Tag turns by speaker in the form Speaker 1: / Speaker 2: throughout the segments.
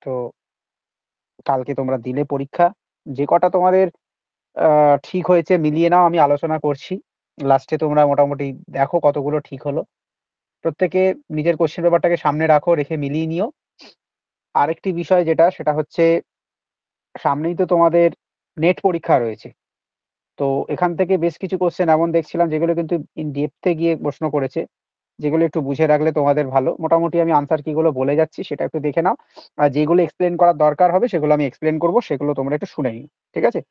Speaker 1: তো কালকে তোমরা দিলে পরীক্ষা, যে কটা তোমাদের ঠিক হয়েছে মিলিয়ে নাও, আমি আলোচনা করছি। লাস্টে তোমরা মোটামুটি দেখো কতগুলো ঠিক হলো। প্রত্যেকে নিজের কোশ্চেন পেপারটাকে সামনে রাখো, রেখে মিলিয়ে নিও। আরেকটি বিষয় যেটা, সেটা হচ্ছে সামনেই তো তোমাদের নেট পরীক্ষা রয়েছে। তো এখান থেকে বেশ কিছু কোশ্চেন এমন দেখছিলাম যেগুলো কিন্তু ইন ডেপথে গিয়ে প্রশ্ন করেছে, যেগুলো একটু বুঝে রাখলে তোমাদের ভালো। মোটামুটি আমি আনসার কিগুলো বলে যাচ্ছি সেটা একটু দেখে নাও, আর যেগুলো এক্সপ্লেন করার দরকার হবে সেগুলো আমি এক্সপ্লেন করবো, সেগুলো তোমরা একটু শুনে নিও, ঠিক আছে?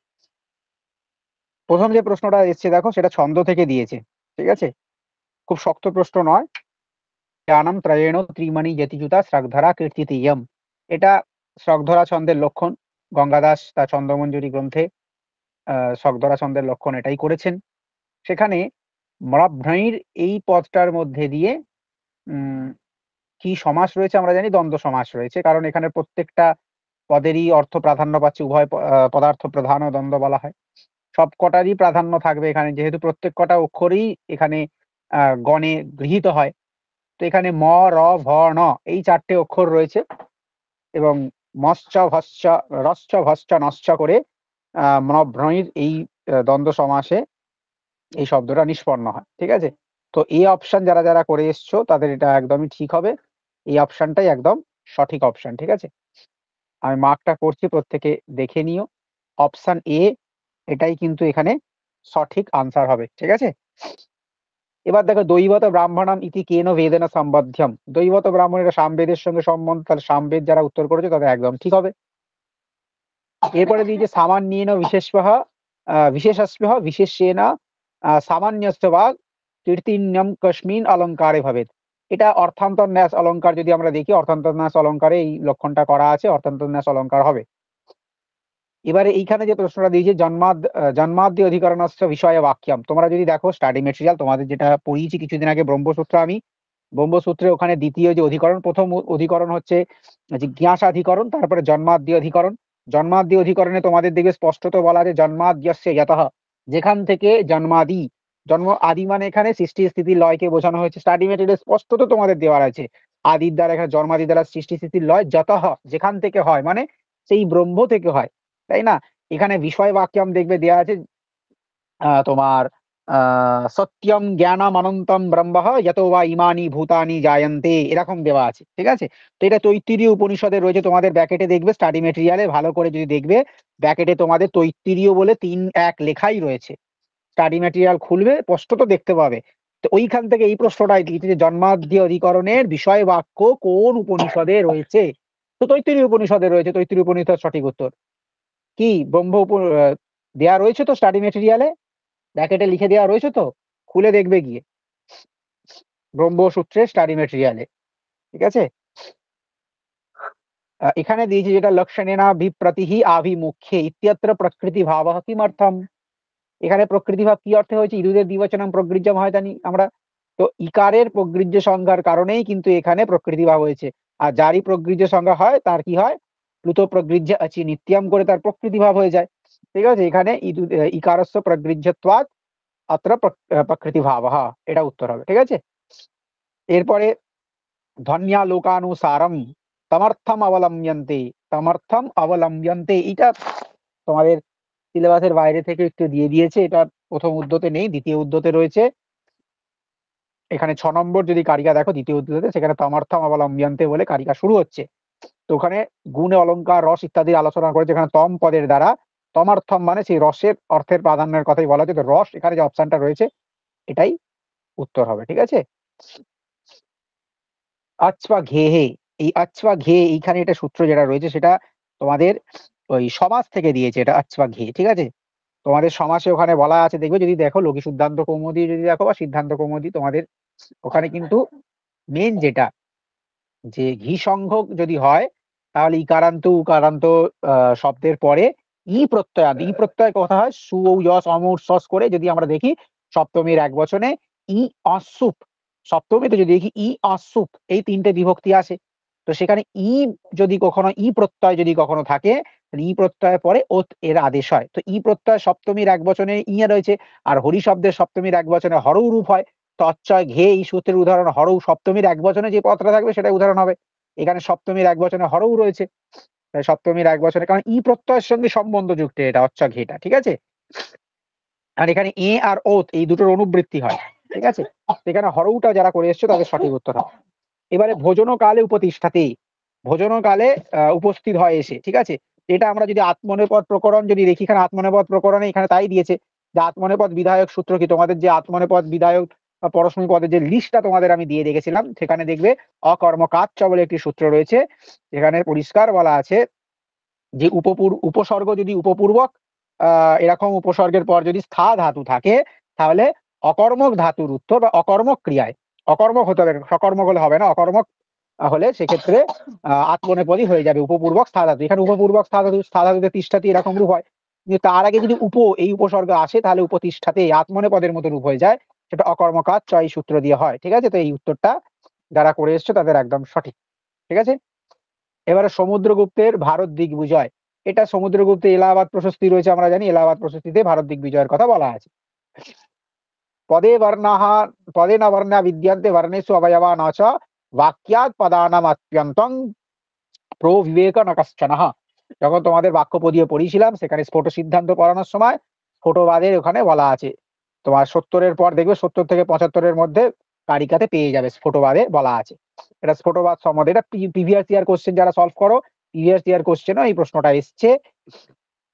Speaker 1: প্রথম যে প্রশ্নটা এসছে দেখো, সেটা ছন্দ থেকে দিয়েছে, ঠিক আছে? খুব শক্ত প্রশ্ন নয়। জ্ঞানম ত্রয়েণ ত্রিমণি যতিযুতা স্রগ্ধরা কীর্তিতেয়ম। এটা স্রগ্ধরা ছন্দের লক্ষণ। গঙ্গাদাস তার ছন্দমঞ্জুরি গ্রন্থে স্রগ্ধরা ছন্দের লক্ষণ এটাই করেছেন। সেখানে মরাভ্রণীর এই পদটার মধ্যে দিয়ে উম কি সমাস রয়েছে আমরা জানি, দ্বন্দ্ব সমাস রয়েছে, কারণ এখানে প্রত্যেকটা পদেরই অর্থ প্রাধান্য পাচ্ছে। উভয় পদার্থ প্রধান ও দ্বন্দ্ব বলা হয়। সব কটারই প্রাধান্য থাকবে এখানে, যেহেতু প্রত্যেক কটা অক্ষরেই এখানে গণে গৃহীত হয়। তো এখানে ম, র, ভ, ণ এই 4টে অক্ষর রয়েছে, এবং মশ্চ ভশ্চ রশ্চ ভশ্চ নশ্চ করে মনভ্রণীর এই দ্বন্দ্ব সমাসে এই শব্দটা নিষ্পন্ন হয়, ঠিক আছে? তো এই অপশন যারা যারা করে এসছো তাদের এটা একদমই ঠিক হবে। এই অপশনটাই একদম সঠিক অপশন, ঠিক আছে? আমি মার্কটা করছি, প্রত্যেকে দেখে নিও। অপশন এ এটাই কিন্তু এখানে সঠিক আনসার হবে, ঠিক আছে? এবার দেখো, দৈবত ব্রাহ্মণম ইতি কেন বেদেন সম্বধ্যম। দৈবত ব্রাহ্মণেরা সামবেদের সঙ্গে সম্বন্ধ, তাহলে সামবেদ যারা উত্তর করেছে তাদের একদম ঠিক হবে। এরপরে দিয়েছে সামান্যেন বিশেষঃ বিশেষস্য বিশেষ্যেন সামান্যস্য বা কীর্তিন্যম কস্মিন অলঙ্কারে ভবেৎ। এটা অর্থান্তন্যাস অলঙ্কার যদি আমরা দেখি, অর্থান্তন্যাস অলঙ্কারে এই লক্ষণটা করা আছে, অর্থান্তন্যাস অলঙ্কার হবে। এবারে এইখানে যে প্রশ্নটা দিয়েছে জন্মাদ্য অধিকরণস্য বিষয় বাক্যম, তোমরা যদি দেখো স্টাডি মেটেরিয়াল তোমাদের যেটা পড়িয়েছি কিছুদিন আগে ব্রহ্মসূত্র, আমি ব্রহ্মসূত্রে ওখানে দ্বিতীয় যে অধিকরণ, প্রথম অধিকরণ হচ্ছে জিজ্ঞাসাধিকরণ, তারপরে জন্মাদ্য অধিকরণ। জন্মাদ্য অধিকরণে তোমাদের দিকে স্পষ্টত বলা আছে জন্মাদ্যস্য যতঃ, যেখান থেকে জন্মাদি। জন্ম আদি মানে এখানে সৃষ্টি স্থিতি লয়কে বোঝানো হয়েছে। স্টাডি মেটেরিয়াল স্পষ্টত তোমাদের দেওয়া আছে আদির দ্বারা, এখানে জন্মাদি দ্বারা সৃষ্টি স্থিতির লয় যতঃ, যেখান থেকে হয় মানে সেই ব্রহ্ম থেকে হয়, তাই না? এখানে বিষয় বাক্যম দেখবে দেওয়া আছে তোমার সত্যম জ্ঞানম অনন্তম ব্রহ্ম যতো বা ইমানি ভূতানি জায়ন্তে, এরকম দেওয়া আছে, ঠিক আছে? তো এটা তৈত্তিরীয় উপনিষদে রয়েছে, তোমাদের ব্যাকেটে দেখবে স্টাডি মেটেরিয়ালে ভালো করে যদি দেখবে, ব্যাকেটে তোমাদের তৈত্তিরীয় বলে 3-1 লেখাই রয়েছে। স্টাডি মেটেরিয়াল খুলবে স্পষ্টত দেখতে পাবে। তো ওইখান থেকে এই প্রশ্নটাই দিয়েছে যে জন্মাদ্য অধিকরণের বিষয় বাক্য কোন উপনিষদে রয়েছে। তো তৈত্তিরীয় উপনিষদে রয়েছে, তৈত্তিরীয় উপনিষদ সঠিক উত্তর। কি দেয়া রয়েছে তো স্টাডি মেটেরিয়ালে, ব্র্যাকেটে লিখে দেওয়া রয়েছে তো, খুলে দেখবে গিয়ে ব্রহ্মসূত্রের স্টাডি মেটেরিয়ালে, ঠিক আছে? এখানে দিয়েছে যেটা লক্ষণেনা বিপ্রতিহি আভিমুখ্যে ইত্যত্র প্রকৃতি ভাব কিমর্থম। এখানে প্রকৃতি ভাব কি অর্থে হয়েছে? ইদুদের দ্বিবচনম প্রগৃহ্যম হয় জানি আমরা। তো ইকারের প্রগৃহ্য সংজ্ঞার কারণেই কিন্তু এখানে প্রকৃতি ভাব হয়েছে। আর যারই প্রগৃহ্য সংজ্ঞা হয় তার কি হয়? প্লুত প্রগৃহ্য আচি নিত্যম করে তার প্রকৃতি ভাব হয়ে যায়, ঠিক আছে? এখানে ইকারস্য প্রগৃহ্যত্বাৎ অত্র প্রকৃতি ভাব, এটা উত্তর হবে, ঠিক আছে? এরপরে ধন্যা লোকানুসারম তমর্থম অবলম্বন্তে, তমর্থম অবলম্বন্তে এটা তোমাদের সিলেবাসের বাইরে থেকে একটু দিয়ে দিয়েছে। এটা প্রথম উদ্ধতে নেই, দ্বিতীয় উদ্ধতে রয়েছে। এখানে 6 নম্বর যদি কারিকা দেখো দ্বিতীয় উদ্ধতে, সেখানে তমর্থম অবলম্বন্তে বলে কারিকা শুরু হচ্ছে। তো ওখানে গুণ অলঙ্কার রস ইত্যাদি আলোচনা করেছে। এখানে তম পদের দ্বারা তমর্থম মানে সেই রসের অর্থের প্রাধান্যের কথাই বলা হচ্ছে। তো রস এখানে যে অপশনটা রয়েছে এটাই উত্তর হবে, ঠিক আছে? আচ্ছা ঘেহে, এই আচ্ছা ঘে এইখানে এটা সূত্র যেটা রয়েছে সেটা তোমাদের ওই সমাস থেকে দিয়েছে, এটা আচ্ছা ঘে, ঠিক আছে? তোমাদের সমাসে ওখানে বলা আছে, দেখবে যদি দেখো লঘু সিদ্ধান্ত কৌমুদি যদি দেখো বা সিদ্ধান্ত কৌমুদি, তোমাদের ওখানে কিন্তু মেন যেটা, যে ঘি সংঘ যদি হয় তাহলে ইকারান্ত উকারান্ত শব্দের পরে ই প্রত্যয় আনতে। ই প্রত্যয় কথা হয় সু ও যশ অমর সস করে, যদি আমরা দেখি সপ্তমীর এক বচনে ই অসুপ, সপ্তমীতে যদি দেখি ই অসুপ, এই 3টে বিভক্তি আছে। তো সেখানে ই যদি কখনো ই প্রত্যয় যদি কখনো থাকে, তাহলে ই প্রত্যয়ের পরে ওত এর আদেশ হয়। তো ই প্রত্যয় সপ্তমীর এক বচনে ই রয়েছে, আর হরি শব্দের সপ্তমীর এক বচনে হরৌ রূপ হয়। তচ্চয় ঘে এই সূত্রের উদাহরণ হরৌ, সপ্তমীর এক বচনে যে পদটা থাকবে সেটা উদাহরণ হবে। এখানে সপ্তমীর এক বচনে হরও রয়েছে, তাই সপ্তমীর এক বচনে, কারণ ই প্রত্যয়ের সঙ্গে সম্বন্ধযুক্ত এটা অচ্চ ঘেটা, ঠিক আছে। আর এখানে এ আর ওত এই দুটোর অনুবৃত্তি হয়, ঠিক আছে। এখানে হরউটা যারা করে এসছো তাদের সঠিক উত্তর হবে। এবারে ভোজনকালে উপতিষ্ঠাতে, ভোজনকালে উপস্থিত হয় এসে, ঠিক আছে। এটা আমরা যদি আত্মনেপদ প্রকরণ যদি দেখি, এখানে আত্মনেপদ প্রকরণে এখানে তাই দিয়েছে যে আত্মনেপদ বিধায়ক সূত্র কি, তোমাদের যে আত্মনেপদ বিধায়ক বা পরস্মী পদের যে লিস্টটা তোমাদের আমি দিয়ে রেখেছিলাম, সেখানে দেখবে অকর্মকাচ্চ বলে একটি সূত্র রয়েছে, যেখানে পরিষ্কার বলা আছে যে উপসর্গ যদি উপপূর্বক এরকম উপসর্গের পর যদি স্থা ধাতু থাকে, তাহলে অকর্মক ধাতুর উত্তর বা অকর্মক ক্রিয়ায়, অকর্মক হতে হবে, সকর্মক হলে হবে না, অকর্মক হলে সেক্ষেত্রে আত্মনেপদী হয়ে যাবে উপপূর্বক স্থা ধাতু। এখানে উপপূর্বক স্থা ধাতুতে তিষ্ঠাতি এরকম রূপ হয়, কিন্তু তার আগে যদি এই উপসর্গ আসে তাহলে উপতিষ্ঠাতে আত্মনেপদের মতো রূপ হয়ে যায়, সেটা অকর্মকাজ এই সূত্র দিয়ে হয়, ঠিক আছে। তো এই উত্তরটা যারা করে এসছে তাদের একদম সঠিক, ঠিক আছে। এবারে সমুদ্রগুপ্তের ভারত দিগ্বিজয়, এটা সমুদ্রগুপ্তে এলাহাবাদ প্রশস্তি রয়েছে, আমরা জানি এলাহাবাদ প্রশস্তিতে ভারত দিগ্বিজয়ের কথা বলা আছে। পদে বর্ণাহ, পদে না বর্ণা বিদ্যন্তে বর্ণেষু অবয়বা ন চ বাক্যাৎ পদানাম অত্যন্তং প্রবিবেক ন কশ্চনঃ। যখন তোমাদের বাক্যপদীয় পড়িয়েছিলাম সেখানে স্ফোট সিদ্ধান্ত পড়ানোর সময় স্ফোটবাদের ওখানে বলা আছে, তোমার 70-এর পর দেখবে 70 থেকে 75-এর মধ্যে তালিকাতে পেয়ে যাবে, স্ফোটবাদে বলা আছে। এটা স্ফোটবাদ সম্বন্ধে, এটা প্রিভিয়াস ইয়ার কোশ্চেন যারা সলভ করো, প্রিভিয়াস ইয়ার কোশ্চেনও এই প্রশ্নটা এসছে,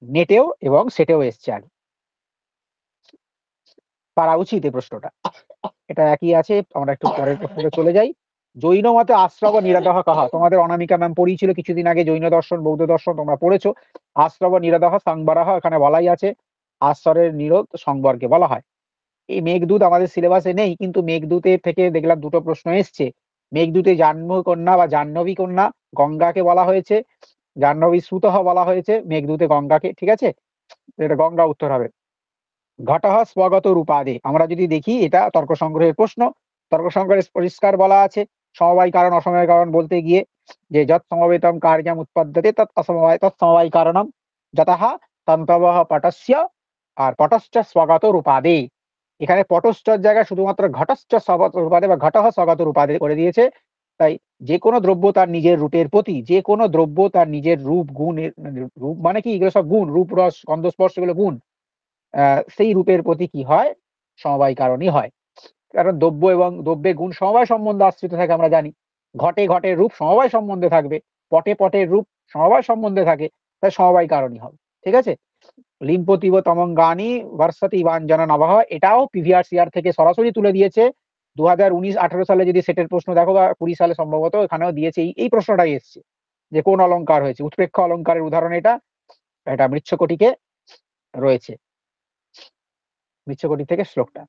Speaker 1: নেটেও এবং সেটেও এসছে আগে, পারা উচিত এই প্রশ্নটা। এটা একই আছে, আমরা একটু পরের প্রশ্নটা চলে যাই। জৈন মতে আশ্রব নিরাদহ কাহা, তোমাদের অনামিকা ম্যাম পড়িয়েছিল কিছুদিন আগে জৈন দর্শন বৌদ্ধ দর্শন, তোমরা পড়েছো। আশ্রব নিরাদহ সংবরাহ, এখানে বলাই আছে আশ্রয়ের নিরোধ সংবরকে বলা হয়। এই মেঘদূত আমাদের সিলেবাসে নেই, কিন্তু মেঘদূতের থেকে দেখলাম দুটো প্রশ্ন এসছে। মেঘদূতে জাহ্নবী কন্যা বা জাহ্নবী কন্যা গঙ্গাকে বলা হয়েছে, জাহ্নবী শ্রুতহ বলা হয়েছে, মেঘদূতে গঙ্গাকে, ঠিক আছে। এটা গঙ্গা উত্তর হবে। ঘটহ স্বগত রূপাদে, আমরা যদি দেখি এটা তর্ক সংগ্রহের প্রশ্ন, তর্ক সংগ্রহে পরিষ্কার বলা আছে সমবায় কারণ অসমবায় কারণ বলতে গিয়ে যে যৎ সমবেতম কার্যম উৎপদ্যতে তৎ অসমবায় তৎসমবায় কারণম যতঃ তন্তবঃ পটস্য, আর পটশ্চ স্বগত রূপাদে, এখানে পটশ্চর জায়গায় শুধুমাত্র ঘটশ্চ স্বগত রূপাদে বা ঘটহ স্বগত রূপাদে করে দিয়েছে। তাই যে কোনো দ্রব্য তার নিজের রূপের প্রতি, যে কোনো দ্রব্য তার নিজের রূপ গুণের, রূপ মানে কি, এগুলো সব গুণ, রূপ রস গন্ধ স্পর্শ এগুলো গুণ, সেই রূপের প্রতি কি হয়, সমবায় কারণই হয়। কারণ দ্রব্য এবং দ্রব্যের গুণ সমবায় সম্বন্ধে আশ্রিত থাকে, আমরা জানি ঘটে ঘটের রূপ সমবায় সম্বন্ধে থাকবে, পটে পটের রূপ সমবায় সম্বন্ধে থাকে, তাই সমবায় কারণই হবে, ঠিক আছে। লিম্পতিব তমঙ্গানি ভার্সাতি বাঞ্জনা নবহ, এটাও প্রিভিয়াস ইয়ার থেকে সরাসরি তুলে দিয়েছে। 2019-18 সালে যদি সেটের প্রশ্ন দেখো বা 20 সালে সম্ভবত এখানেও দিয়েছে, এই প্রশ্নটাই এসছে যে কোন অলংকার হয়েছে, উৎপ্রেক্ষ অলংকারের উদাহরণ এটা, এটা মৃচ্ছকটিকে রয়েছে, মৃচ্ছকটি থেকে শ্লোকটা।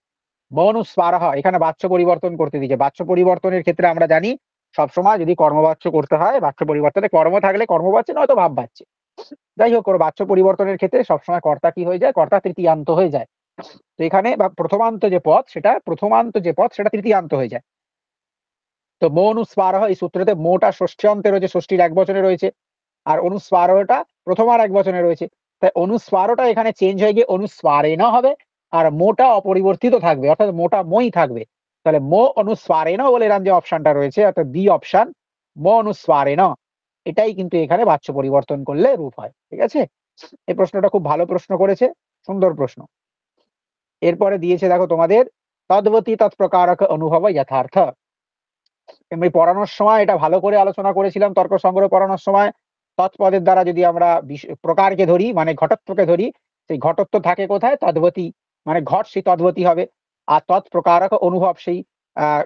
Speaker 1: মনুস্বারহ, এখানে বাচ্য পরিবর্তন করতে দিয়েছে। বাচ্য পরিবর্তনের ক্ষেত্রে আমরা জানি সবসময় যদি কর্মবাচ্য করতে হয়, বাচ্য পরিবর্তনে কর্ম থাকলে কর্মবাচ্য, নয়তো ভাব বাচ্য, যাই হোক করো, বাচ্য পরিবর্তনের ক্ষেত্রে সবসময় কর্তা কি হয়ে যায়, কর্তা তৃতীয়ান্ত হয়ে যায়। তো এখানে বা প্রথমান্ত যে পদ সেটা তৃতীয়ান্ত হয়ে যায়। তো মো অনুস্বারহ এই সূত্রতে মোটা ষষ্ঠী অন্তে রয়েছে, ষষ্ঠীর এক বচনে রয়েছে, আর অনুস্বারটা প্রথম আর এক বচনে রয়েছে, তাই অনুস্বারটা এখানে চেঞ্জ হয়ে গিয়ে অনুস্বারেণ হবে, আর মোটা অপরিবর্তিত থাকবে, অর্থাৎ মোটা মই থাকবে। তাহলে মো অনুস্বারেণ বলে এরকম যে অপশনটা রয়েছে, অর্থাৎ বি অপশন, মো অনুস্বারেণ, এটাই কিন্তু এখানে বাচ্য পরিবর্তন করলে রূপ হয়, ঠিক আছে। এই প্রশ্নটা খুব ভালো প্রশ্ন করেছে, সুন্দর প্রশ্ন। এরপরে দিয়েছে দেখো তোমাদের তদ্বতী তৎপ্রকারক অনুভব যথার্থ, আমি পড়ানোর সময় এটা ভালো করে আলোচনা করেছিলাম তর্ক সংগ্রহ পড়ানোর সময়। তৎপদের দ্বারা যদি আমরা প্রকারকে ধরি, মানে ঘটত্বকে ধরি, সেই ঘটত্ব থাকে কোথায়, তদ্বতী মানে ঘট, সেই তদ্বতী হবে। আর তৎপ্রকারক অনুভব, সেই আহ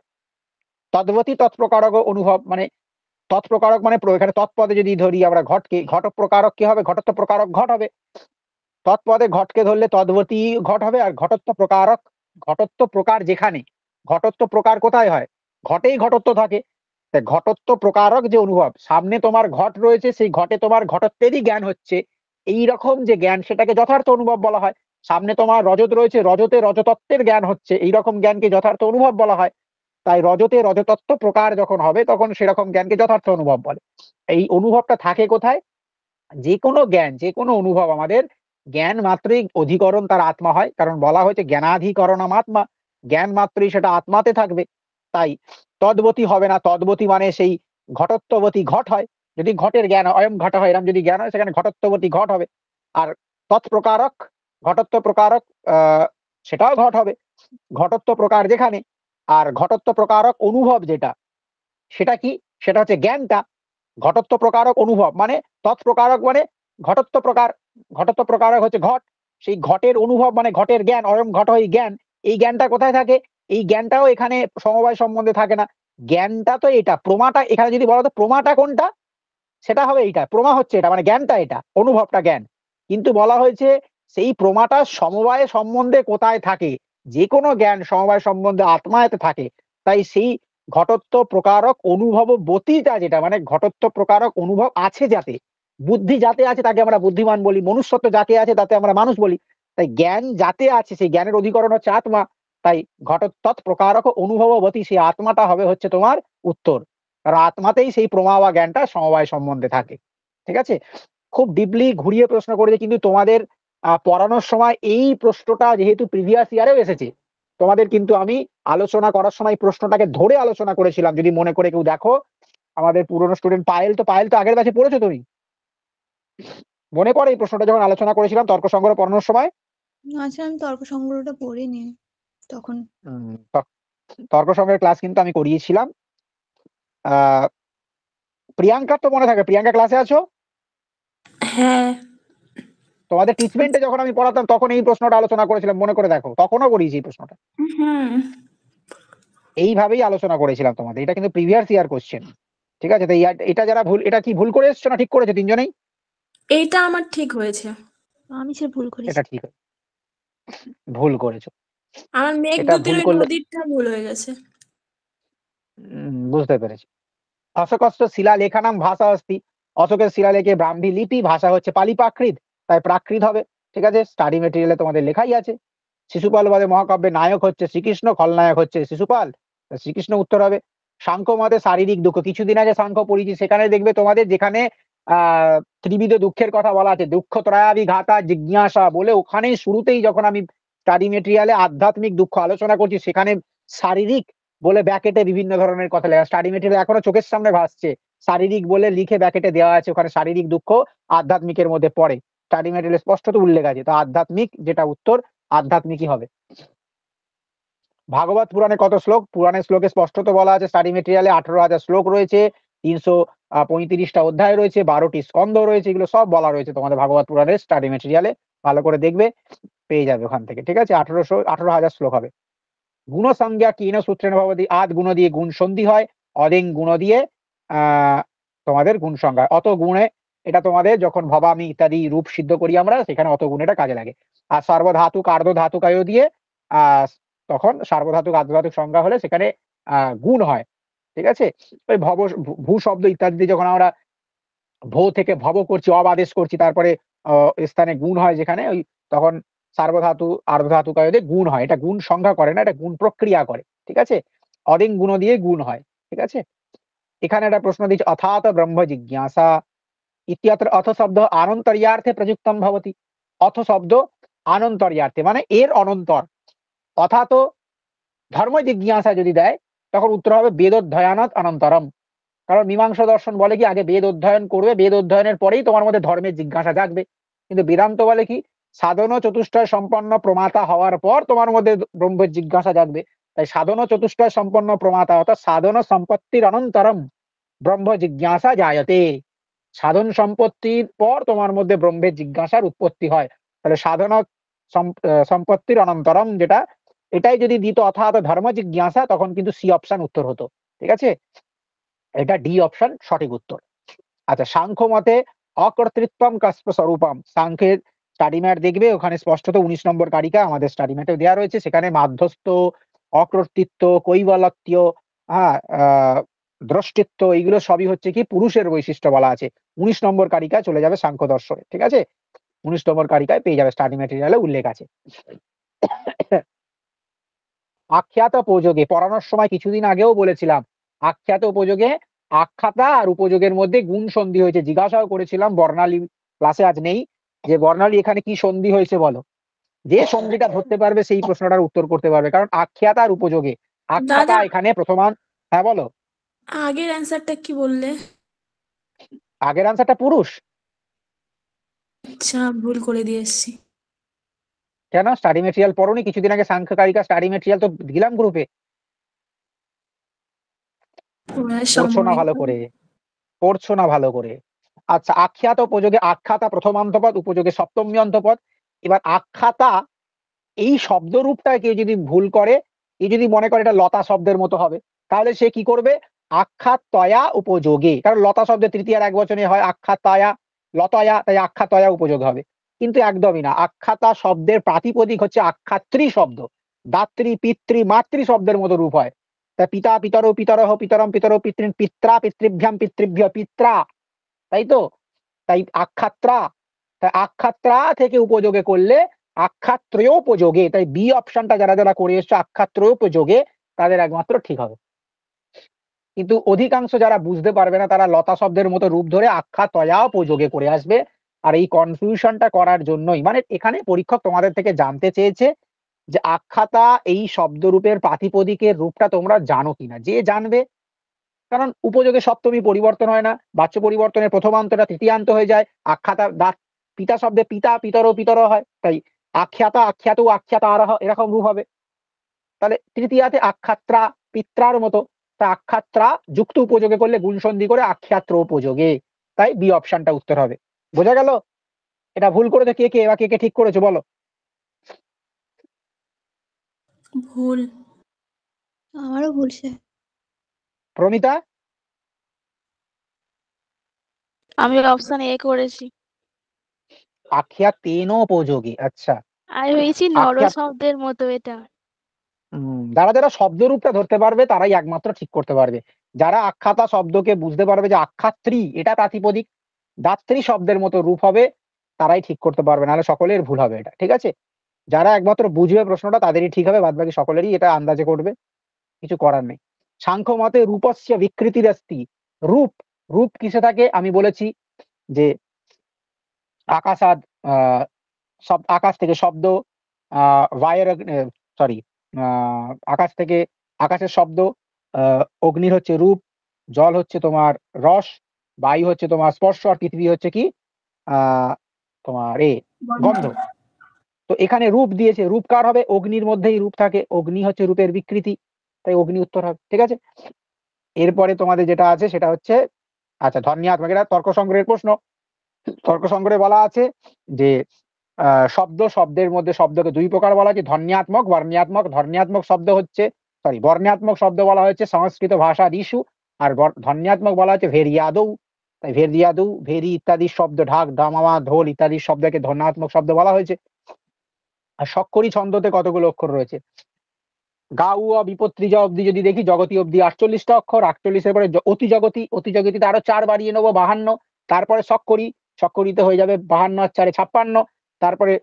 Speaker 1: তদ্বতী তৎপ্রকারক অনুভব মানে তৎপ্রকারক মানে এখানে তৎপদে যদি ধরি আমরা ঘটকে, ঘট প্রকারক কি হবে, ঘটত্ব প্রকারক ঘট হবে। তৎপদে ঘটকে ধরলে তদ্বতী ঘট হবে, আর ঘটত্ব প্রকারক, ঘটত্ব প্রকার যেখানে, ঘটত্ব প্রকার কোথায় হয়, ঘটেই ঘটত্ব থাকে, তাই ঘটত্ব প্রকারক যে অনুভব, সামনে তোমার ঘট রয়েছে, সেই ঘটে তোমার ঘটত্বেরই জ্ঞান হচ্ছে, এই রকম যে জ্ঞান সেটাকে যথার্থ অনুভব বলা হয়। সামনে তোমার রজত রয়েছে, রজতে রজতত্ত্বের জ্ঞান হচ্ছে, এই রকম জ্ঞানকে যথার্থ অনুভব বলা হয়। তাই রজতে রজতত্ত্ব প্রকার যখন হবে তখন সেরকম জ্ঞানকে যথার্থ অনুভব বলে। এই অনুভবটা থাকে কোথায়, যে কোনো জ্ঞান, যে কোনো অনুভব আমাদের জ্ঞান মাত্রই অধিকরণ তার আত্মা হয়, কারণ বলা হয়েছে জ্ঞানাধিকরণম আত্মা, জ্ঞান মাত্রই সেটা আত্মাতে থাকবে। তাই তদ্বতী হবে না, তদ্বতী মানে সেই ঘটত্ববতী ঘট হয়, যদি ঘটের জ্ঞান হয়, অয়ম ঘট হয় এরম যদি জ্ঞান হয়, সেখানে ঘটত্ববতী ঘট হবে। আর তৎপ্রকারক, ঘটত্ব প্রকারক সেটাও ঘট হবে। ঘটত্ব প্রকার যেখানে, আর ঘটত্ব প্রকারক অনুভব যেটা, সেটা কি? সেটা হচ্ছে জ্ঞানটা। ঘটত্ব প্রকারক অনুভব মানে, তৎপ্রকারক মানে ঘটত্ব প্রকার, ঘটত্ব প্রকারক হচ্ছে ঘট, সেই ঘটের অনুভব মানে ঘটের জ্ঞান, অয়ম ঘট হয় জ্ঞান। এই জ্ঞানটা কোথায় থাকে? এই জ্ঞানটাও এখানে সমবায় সম্বন্ধে থাকে না। জ্ঞানটা তো এটা, প্রমাটা এখানে যদি বলো তো প্রমাটা কোনটা, সেটা হবে এইটা, প্রমা হচ্ছে এটা, মানে জ্ঞানটা এটা, অনুভবটা জ্ঞান। কিন্তু বলা হয়েছে সেই প্রমাটা সমবায় সম্বন্ধে কোথায় থাকে? যে কোনো জ্ঞান সমবায় সম্বন্ধে আত্মায়তে থাকে। তাই সেই ঘটত্ব প্রকারক অনুভব বতীটা যেটা, মানে ঘটত্ব প্রকারক অনুভব আছে যাতে, বুদ্ধি যাতে আছে তাকে আমরা বুদ্ধিমান বলি, মনুষ্যত্ব যাকে আছে তাতে আমরা মানুষ বলি। তাই জ্ঞান যাতে আছে, সেই জ্ঞানের অধিকরণ হচ্ছে আত্মা। তাই ঘটত্ব প্রকারক অনুভববতী সেই আত্মাটা হবে হচ্ছে তোমার উত্তর। কারণ আত্মাতেই সেই প্রমা বা জ্ঞানটা সমবায় সম্বন্ধে থাকে। ঠিক আছে? খুব ডিপলি ঘুরিয়ে প্রশ্ন করেছে, কিন্তু তোমাদের পড়ানোর সময় এই প্রশ্নটা যেহেতু প্রিভিয়াস ইয়ারেও এসেছে, তোমাদের কিন্তু আমি আলোচনা করার সময় প্রশ্নটাকে ধরে আলোচনা করেছিলাম, যদি মনে করে কেউ দেখো। আমাদের পুরনো স্টুডেন্ট পায়েল তো আগের ব্যাচে পড়েছো তুমি? মনে পড়ে এই প্রশ্নটা যখন আলোচনা করেছিলাম তর্ক সংগ্রহ পড়ানোর সময়?
Speaker 2: আচ্ছা, আমি তর্ক সংগ্রহটা পড়িনি তখন।
Speaker 1: তর্ক সংগ্রহের ক্লাস কিন্তু আমি করিয়েছিলাম। আহ প্রিয়াঙ্কার তো মনে থাকে, প্রিয়াঙ্কা ক্লাসে আছো?
Speaker 3: হ্যাঁ।
Speaker 1: তোমাদের টিচমেন্টে যখন আমি পড়াতাম তখন এই প্রশ্নটা আলোচনা করেছিলাম, মনে করে দেখো, তখনও করিয়েছি এই প্রশ্নটা।
Speaker 3: হুম।
Speaker 1: এইভাবেই আলোচনা করেছিলাম তোমাদের, এটা কিন্তু প্রিভিয়াস ইয়ার কোশ্চেন। ঠিক আছে? তো এটা যারা ভুল, এটা কি ভুল করে এসছো না ঠিক করেছো তিনজনেই?
Speaker 3: এইটা আমার ঠিক হয়েছে।
Speaker 2: আমি সে ভুল করেছি।
Speaker 1: এটা ঠিক, ভুল করেছো।
Speaker 3: আমার
Speaker 1: এটা
Speaker 3: মেঘদূতের
Speaker 1: ভুল
Speaker 3: ওই
Speaker 1: করলে
Speaker 3: নদীরটা ভুল হয়ে গেছে।
Speaker 1: বুঝতে পেরেছি। অশোকস্ত শিলালেখানাম ভাষা অস্তি, অশোকের শিলালেখে ব্রাহ্মী লিপি, ভাষা হচ্ছে পালি প্রাকৃত, তাই প্রাকৃত হবে। ঠিক আছে? স্টাডি মেটেরিয়ালে তোমাদের লেখাই আছে। শিশুপাল বাদে মহাকাব্যের নায়ক হচ্ছে শ্রীকৃষ্ণ, খলনায়ক হচ্ছে শিশুপাল, শ্রীকৃষ্ণ উত্তর হবে। সাংখ্য মতে শারীরিক দুঃখ, কিছুদিন আগে সাংখ্য পড়েছি, সেখানে দেখবে তোমাদের যেখানে ত্রিবিধ দুঃখের কথা বলা আছে, দুঃখ ত্রয়াবিঘাতা জিজ্ঞাসা বলে, ওখানেই শুরুতেই যখন আমি স্টাডি মেটেরিয়ালে আধ্যাত্মিক দুঃখ আলোচনা করছি, সেখানে শারীরিক বলে ব্যাকেটে বিভিন্ন ধরনের কথা লেখা, স্টাডি মেটেরিয়াল এখনো চোখের সামনে ভাসছে, শারীরিক বলে লিখে ব্যাকেটে দেওয়া আছে, ওখানে শারীরিক দুঃখ আধ্যাত্মিকের মধ্যে পড়ে, স্টাডি মেটেরিয়ালে স্পষ্টত উল্লেখ আছে। তো আধ্যাত্মিক যেটা উত্তর, আধ্যাত্মিকই হবে। ভাগবত পুরাণে কত শ্লোক? পুরাণের শ্লোকে স্পষ্টত বলা আছে, স্টাডি মেটেরিয়ালে 18,000 শ্লোক রয়েছে, 335টা অধ্যায় রয়েছে, 12টি স্কন্ধ রয়েছে, এগুলো সব বলা রয়েছে তোমাদের ভাগবত পুরাণের স্টাডি মেটেরিয়ালে। ভালো করে দেখবে, পেয়ে যাবে ওখান থেকে। ঠিক আছে? 18,000 শ্লোক হবে। গুণ সংজ্ঞা কিন সূত্রেণ ভবতি, আদ গুণ দিয়ে গুণ সন্ধি হয়, অদিং গুণ দিয়ে তোমাদের গুণ সংজ্ঞা, অত গুণে, এটা তোমাদের যখন ভবামি ইত্যাদি রূপ সিদ্ধ করি আমরা, সেখানে অত গুণেটা কাজে লাগে। আর সার্বধাতুক আর্ধ ধাতুক আয় দিয়ে তখন সার্বধাতুক আর্ধধাতুক সংজ্ঞা হলে সেখানে গুণ হয়। ঠিক আছে? ওই ভূ শব্দ ইত্যাদি যখন আমরা ভো থেকে ভব করছি, অবাদেশ করছি, তারপরে স্থানে গুণ হয় যেখানে, ওই তখন সার্বধাতু আর্ধধাতুক আয় দিয়ে গুণ হয়। এটা গুণ সংজ্ঞা করে না, এটা গুণ প্রক্রিয়া করে। ঠিক আছে? অদিং গুণ দিয়ে গুণ হয়। ঠিক আছে? এখানে একটা প্রশ্ন দিচ্ছে, অথাত ব্রহ্ম জিজ্ঞাসা ইত্যত্র অথ শব্দ আনন্তর্যার্থে প্রযুক্তম ভবতি। অথ শব্দ আনন্তর্যার্থে মানে এর অনন্তর, অথাত ধর্ম জিজ্ঞাসা যদি দেয়, তখন উত্তর হবে বেদোধ্যয়নাৎ অনন্তরম। কারণ মীমাংসা দর্শন বলে কি, আগে বেদ অধ্যয়ন করবে, বেদ অধ্যয়নের পরেই তোমার মধ্যে ধর্মের জিজ্ঞাসা জাগবে। কিন্তু বেদান্ত বলে কি, সাধন চতুষ্টয় সম্পন্ন প্রমাতা হওয়ার পর তোমার মধ্যে ব্রহ্মের জিজ্ঞাসা জাগবে। তাই সাধন চতুষ্টয় সম্পন্ন প্রমাতা অর্থাৎ সাধন সম্পত্তির অনন্তরম ব্রহ্ম জিজ্ঞাসা জায়তে। সাধন সম্পত্তির পর তোমার মধ্যে ব্রহ্মের জিজ্ঞাসার উৎপত্তি হয়। তাহলে সাধন সম্পত্তির অনন্তরম যেটা, এটাই যদি দিত অর্থাৎ ধর্ম জিজ্ঞাসা, তখন কিন্তু সি অপশন উত্তর হতো। ঠিক আছে? এটা ডি অপশন সঠিক উত্তর। আচ্ছা, সাংখ্য মতে অকর্তৃত্বম কাস্প স্বরূপম, সাংখ্যের স্টাডি ম্যাট দেখবে, ওখানে স্পষ্টত 19 নম্বর কারিকা আমাদের স্টাডি ম্যাটে দেওয়া রয়েছে, সেখানে মাধ্যস্থ, অকর্তৃত্ব, কৈবলত্য, হ্যাঁ, দ্রষ্টিত্ব, এইগুলো সবই হচ্ছে কি পুরুষের বৈশিষ্ট্য বলা আছে। 19 নম্বর কারিকা চলে যাবে সাংখ্য দর্শনে। ঠিক আছে? 19 নম্বর কারিকায় পেয়ে যাবে, স্টাডি ম্যাটেরিয়ালে উল্লেখ আছে। আখ্যাত উপযোগে পড়ানোর সময় কিছুদিন আগেও বলেছিলাম, আখ্যাত উপযোগে আখ্যাতা আর উপযোগের মধ্যে গুণ সন্ধি হয়েছে, জিজ্ঞাসাও করেছিলাম বর্ণালী ক্লাসে, আজ নেই, যে বর্ণালী এখানে কি সন্ধি হয়েছে বলো। যে সন্ধিটা ধরতে পারবে সেই প্রশ্নটার উত্তর করতে পারবে, কারণ আখ্যাতা আর উপযোগে, আখ্যাতা
Speaker 3: দাদা,
Speaker 1: এখানে প্রথমান। হ্যাঁ বলো।
Speaker 3: আগের অ্যান্সারটা কি বললে?
Speaker 1: আগের আনসারটা পুরুষ।
Speaker 3: আচ্ছা, ভুল করে দিয়ে এসছি।
Speaker 1: কেন স্টাডি মেটেরিয়াল পড়োনি? কিছুদিন আগে সাংখ্যকারিকা স্টাডি মেটেরিয়াল তো দিলাম গ্রুপে,
Speaker 3: ওনার
Speaker 1: পড়ছো না
Speaker 3: সময়
Speaker 1: ভালো করে, পড়ছো না ভালো করে। আচ্ছা, আখ্যাত উপযোগে আখ্যাতা প্রথমান্তপদ, উপযোগে সপ্তমী অন্তপদ। এবার আখ্যাতা এই শব্দরূপটা কেউ যদি ভুল করে, কেউ যদি মনে করে এটা লতা শব্দের মতো হবে, তাহলে সে কি করবে? আখ্যাতয়া উপযোগে, কারণ লতা শব্দের তৃতীয়ার এক বচনে হয় আখ্যাতয়া, লতয়া, তাই আখ্যাতয়া উপযোগ হবে। কিন্তু একদমই না, আখ্যাতা শব্দের প্রাতিপদিক হচ্ছে আখ্যাত্রী শব্দ। দাত্রী, পিতৃ, মাতৃ শব্দের মতো রূপ হয়। তাই পিতা, পিতরো, পিতরহ, পিতরম, পিতরো, পিতৃন, পিত্রা, পিতৃভ্যাম, পিতৃভ্য, পিত্রা, তাই তো? তাই আখ্যাত্রা, তাই আখ্যাত্রা থেকে উপযোগে করলে আখ্যাত্রয়োপযোগে, তাই বি অপশনটা যারা যারা করে এসছো আখ্যাত্রয়োপযোগে, তাদের একমাত্র ঠিক হবে। কিন্তু অধিকাংশ যারা বুঝতে পারবে না তারা লতা শব্দের মতো রূপ ধরে আখ্যাতয়োপযোগে করে আসবে। আর এই কনফিউশনটা করার জন্যই, মানে এখানে পরীক্ষক তোমাদের থেকে জানতে চেয়েছে যে আখ্যাতা এই শব্দরূপের প্রাতিপদিকের রূপটা তোমরা জানো কিনা। যে জানবে, কারণ উপযোগে সপ্তমী পরিবর্তন হয় না, বাচ্য পরিবর্তনের প্রথমান্তটা তৃতীয়ান্ত হয়ে যায়। আখ্যাতা দাঁত, পিতা শব্দে পিতা, পিতর, পিতর হয়, তাই আখ্যাতা, আখ্যাত, আখ্যাতা আরহ এরকম রূপ হবে। তাহলে তৃতীয়াতে আখ্যাত্রা, পিত্রার মতো, তা আখ্যাত্রা যুক্ত উপযোগে করলে গুণ সন্ধি করে আখ্যাত্র উপযোগে, তাই বি অপশনটা উত্তর হবে। বোঝা গেল? এটা ভুল করেছে কে কে, এবার কে কে ঠিক করেছো বলো?
Speaker 3: ভুল।
Speaker 2: আমারও ভুলছে।
Speaker 1: প্রমিতা?
Speaker 4: আমি অপশন এ করেছি।
Speaker 1: আখ্যাতেন উপযোগী, আচ্ছা।
Speaker 4: আর হয়েছি নর
Speaker 1: আখ্যাত,
Speaker 4: শব্দের মতো এটা।
Speaker 1: যারা যারা শব্দরূপটা ধরতে পারবে তারাই একমাত্র ঠিক করতে পারবে। যারা আখ্যাতা শব্দকে বুঝতে পারবে যে আখ্যাত্রী এটা প্রাতিপদিক, দাত্রী শব্দের মতো রূপ হবে, তারাই ঠিক করতে পারবে, নাহলে সকলের ভুল হবে এটা, ঠিক আছে? যারা একমাত্র বুঝবে প্রশ্নটা তাদেরই ঠিক হবে, বাদ বাকি সকলেরই এটা আন্দাজে করবে, কিছু করার নেই। সাংখ্য মতে রূপস্য বিকৃতির অস্তি। রূপ, রূপ কিসে থাকে আমি বলেছি যে আকাশাদ, সব আকাশ থেকে শব্দ, বায়ের, সরি, আকাশ থেকে, আকাশের শব্দ, অগ্নির হচ্ছে রূপ, জল হচ্ছে তোমার রস, বায়ু হচ্ছে তোমার স্পর্শ, আর পৃথিবী হচ্ছে কি তোমার গন্ধ। তো এখানে রূপ দিয়েছে, রূপ কার হবে? অগ্নির মধ্যেই রূপ থাকে, অগ্নি হচ্ছে রূপের বিকৃতি, তাই অগ্নি উত্তর হবে, ঠিক আছে? এরপরে তোমাদের যেটা আছে সেটা হচ্ছে, আচ্ছা ধ্বন্যাত্মক, এটা তর্ক সংগ্রহের প্রশ্ন। তর্ক সংগ্রহে বলা আছে যে শব্দ, শব্দের মধ্যে শব্দকে দুই প্রকার বলা আছে, ধ্বন্যাত্মক, বর্ণাত্মক। ধ্বন্যাত্মক শব্দ হচ্ছে, সরি, বর্ণাত্মক শব্দ বলা হয়েছে সংস্কৃত ভাষা ঋষু, আর ধ্বন্যাত্মক বলা হচ্ছে ভেরিয়াদৌ। তাই ভেরিয়াদৌ, ভেরি ইত্যাদি শব্দ, ঢাক, দামামা, ঢোল ইত্যাদি শব্দকে ধ্বন্যাত্মক শব্দ বলা হয়েছে। আর স্বক্ষরী ছন্দতে কতগুলো অক্ষর রয়েছে? গা উ অ বিপত্রিজা অব্দি যদি দেখি, জগতি অব্দি 48টা অক্ষর, 48-এর পরে অতি জগতি, অতি জগতিতে আরো 4 বাড়িয়ে নেবো, 52। তারপরে স্বক্ষরী, স্বক্ষরীতে হয়ে যাবে 52 আর 4 56। তারপরে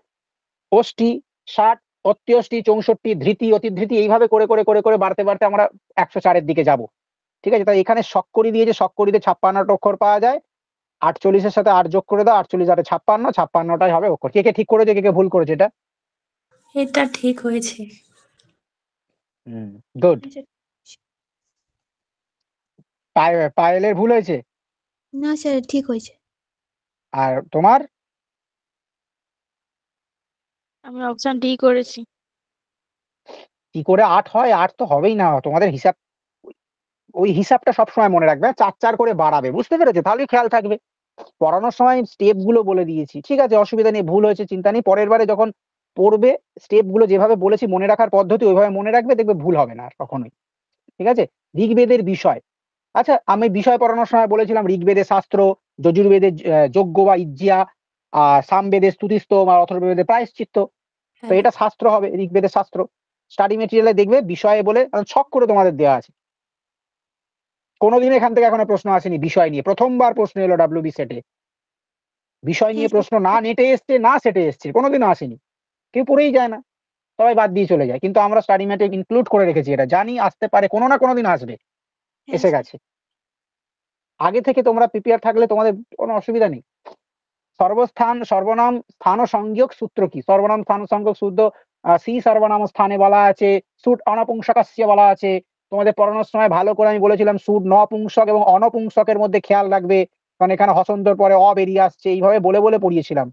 Speaker 1: অষ্টি, 60, অত্যষ্টি, 64, ধৃতি, অতিধৃতি, এইভাবে করে করে করে করে বাড়তে বাড়তে আমরা 104-এর দিকে যাব, ঠিক আছে? তাই এখানে স্বক্ষরী দিয়েছে, স্বক্ষরীতে 56টা অক্ষর পাওয়া যায়। 48-এর সাথে 8 যোগ করে দাও, 48 আর 56, 56টাই হবে অক্ষর। কে কে ঠিক করেছে, কে কে ভুল করেছে এটা?
Speaker 3: এটা ঠিক হয়েছে।
Speaker 1: গুড। পায়েলের ভুল হয়েছে,
Speaker 2: না স্যার, ঠিক হয়েছে।
Speaker 1: আর তোমার?
Speaker 4: আমি অপশন ডি করেছি।
Speaker 1: কি করে 8 হয়? 8 তো হবেই না, তোমাদের হিসাব, ওই হিসাবটা সবসময় মনে রাখবে, 4 করে বাড়াবে, বুঝতে পেরেছো? তাহলেই খেয়াল থাকবে। পড়ানোর সময় স্টেপ গুলো বলে দিয়েছি, ঠিক আছে, অসুবিধা নেই, ভুল হয়েছে চিন্তা নেই, পরের বারে যখন পড়বে স্টেপ গুলো যেভাবে বলেছি মনে রাখার পদ্ধতি ওইভাবে মনে রাখবে, দেখবে ভুল হবে না আর কখনোই, ঠিক আছে? ঋগ্বেদের বিষয়, আচ্ছা আমি বিষয় পড়ানোর সময় বলেছিলাম ঋগ্বেদের শাস্ত্র, যজুর্বেদের যজ্ঞ বা ইজ্জিয়া, সামবেদের স্তুতিস্তোম, আর অথর্ববেদের প্রায়শ্চিত্ত। তো
Speaker 3: হ্যাঁ।
Speaker 1: এটা শাস্ত্র হবে, ঋগ্বেদের শাস্ত্র। স্টাডি মেটেরিয়ালে দেখবে বিষয়ে বলে ছক করে তোমাদের দেওয়া আছে। কোনোদিন এখান থেকে এখনো প্রশ্ন আসেনি বিষয় নিয়ে, প্রথমবার প্রশ্ন এলো ডাব্লিউবি সেটে। বিষয় নিয়ে
Speaker 2: হ্যাঁ
Speaker 1: প্রশ্ন না নেটে এসছে না সেটে এসছে, কোনোদিনও আসেনি, কেউ পড়েই যায় না, সবাই বাদ দিয়ে চলে যায়। কিন্তু আমরা স্টাডি ম্যাটে ইনক্লুড করে রেখেছি, এটা জানি আসতে পারে, কোনো না কোনো দিন আসবে,
Speaker 2: হ্যাঁ
Speaker 1: এসে
Speaker 2: স্যার।
Speaker 1: গেছে। আগে থেকে তোমরা প্রিপেয়ার থাকলে তোমাদের কোনো অসুবিধা নেই। সর্বস্থান, সর্বনাম, স্থান ও সংযোগ সূত্র কি? সর্বনাম, স্থান ও সংযোগ সূত্র সি সর্বনাম স্থানে বলা আছে, সুট অনপুংসকস্য বলা আছে, তোমাদের পড়ানোর সময় ভালো করে আমি বলেছিলাম সুর নপুংসক এবং অনপুংসকের মধ্যে খেয়াল রাখবে, কারণ এখানে হসন্তর পরে অ বেরিয়ে আসছে, এইভাবে বলে বলে পড়িয়েছিলাম,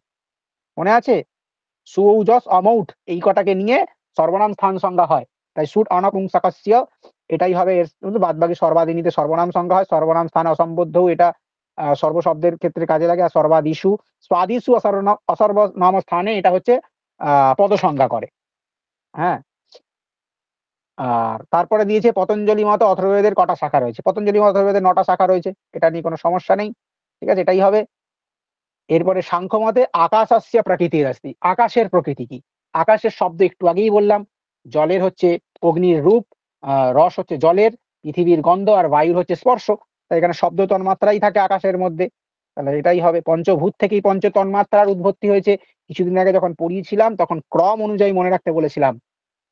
Speaker 1: মনে আছে? সুঔজস অমৌঠ এই কটাকে নিয়ে সর্বনাম স্থান সংজ্ঞা হয়, তাই সুট অনপুংসকস্য এটাই হবে এর, কিন্তু বাদ বাকি সর্বাদিনীতে সর্বনাম সংজ্ঞা হয়, সর্বনাম স্থানে অসম্বদ্ধ এটা সর্বশব্দের ক্ষেত্রে কাজে লাগে, আর সর্বাদিশু স্বাদিশু অসর্বনাম স্থানে এটা হচ্ছে পদ সংজ্ঞা করে। হ্যাঁ, আর তারপরে দিয়েছে পতঞ্জলি মতে অথর্ববেদের কটা শাখা রয়েছে, পতঞ্জলি মতে অথর্ববেদের 9টা শাখা রয়েছে, এটা নিয়ে কোনো সমস্যা নেই, ঠিক আছে, এটাই হবে। এরপরে সাংখ্য মতে আকাশস্য প্রকৃতির অস্তি, আকাশের প্রকৃতি কি? আকাশের শব্দ একটু আগেই বললাম, জলের হচ্ছে অগ্নির রূপ, রস হচ্ছে জলের, পৃথিবীর গন্ধ, আর বায়ুর হচ্ছে স্পর্শ, তাই এখানে শব্দ তন্মাত্রাই থাকে আকাশের মধ্যে, তাহলে এটাই হবে। পঞ্চভূত থেকেই পঞ্চ তন্মাত্রার উৎপত্তি হয়েছে, কিছুদিন আগে যখন পড়িয়েছিলাম তখন ক্রম অনুযায়ী মনে রাখতে বলেছিলাম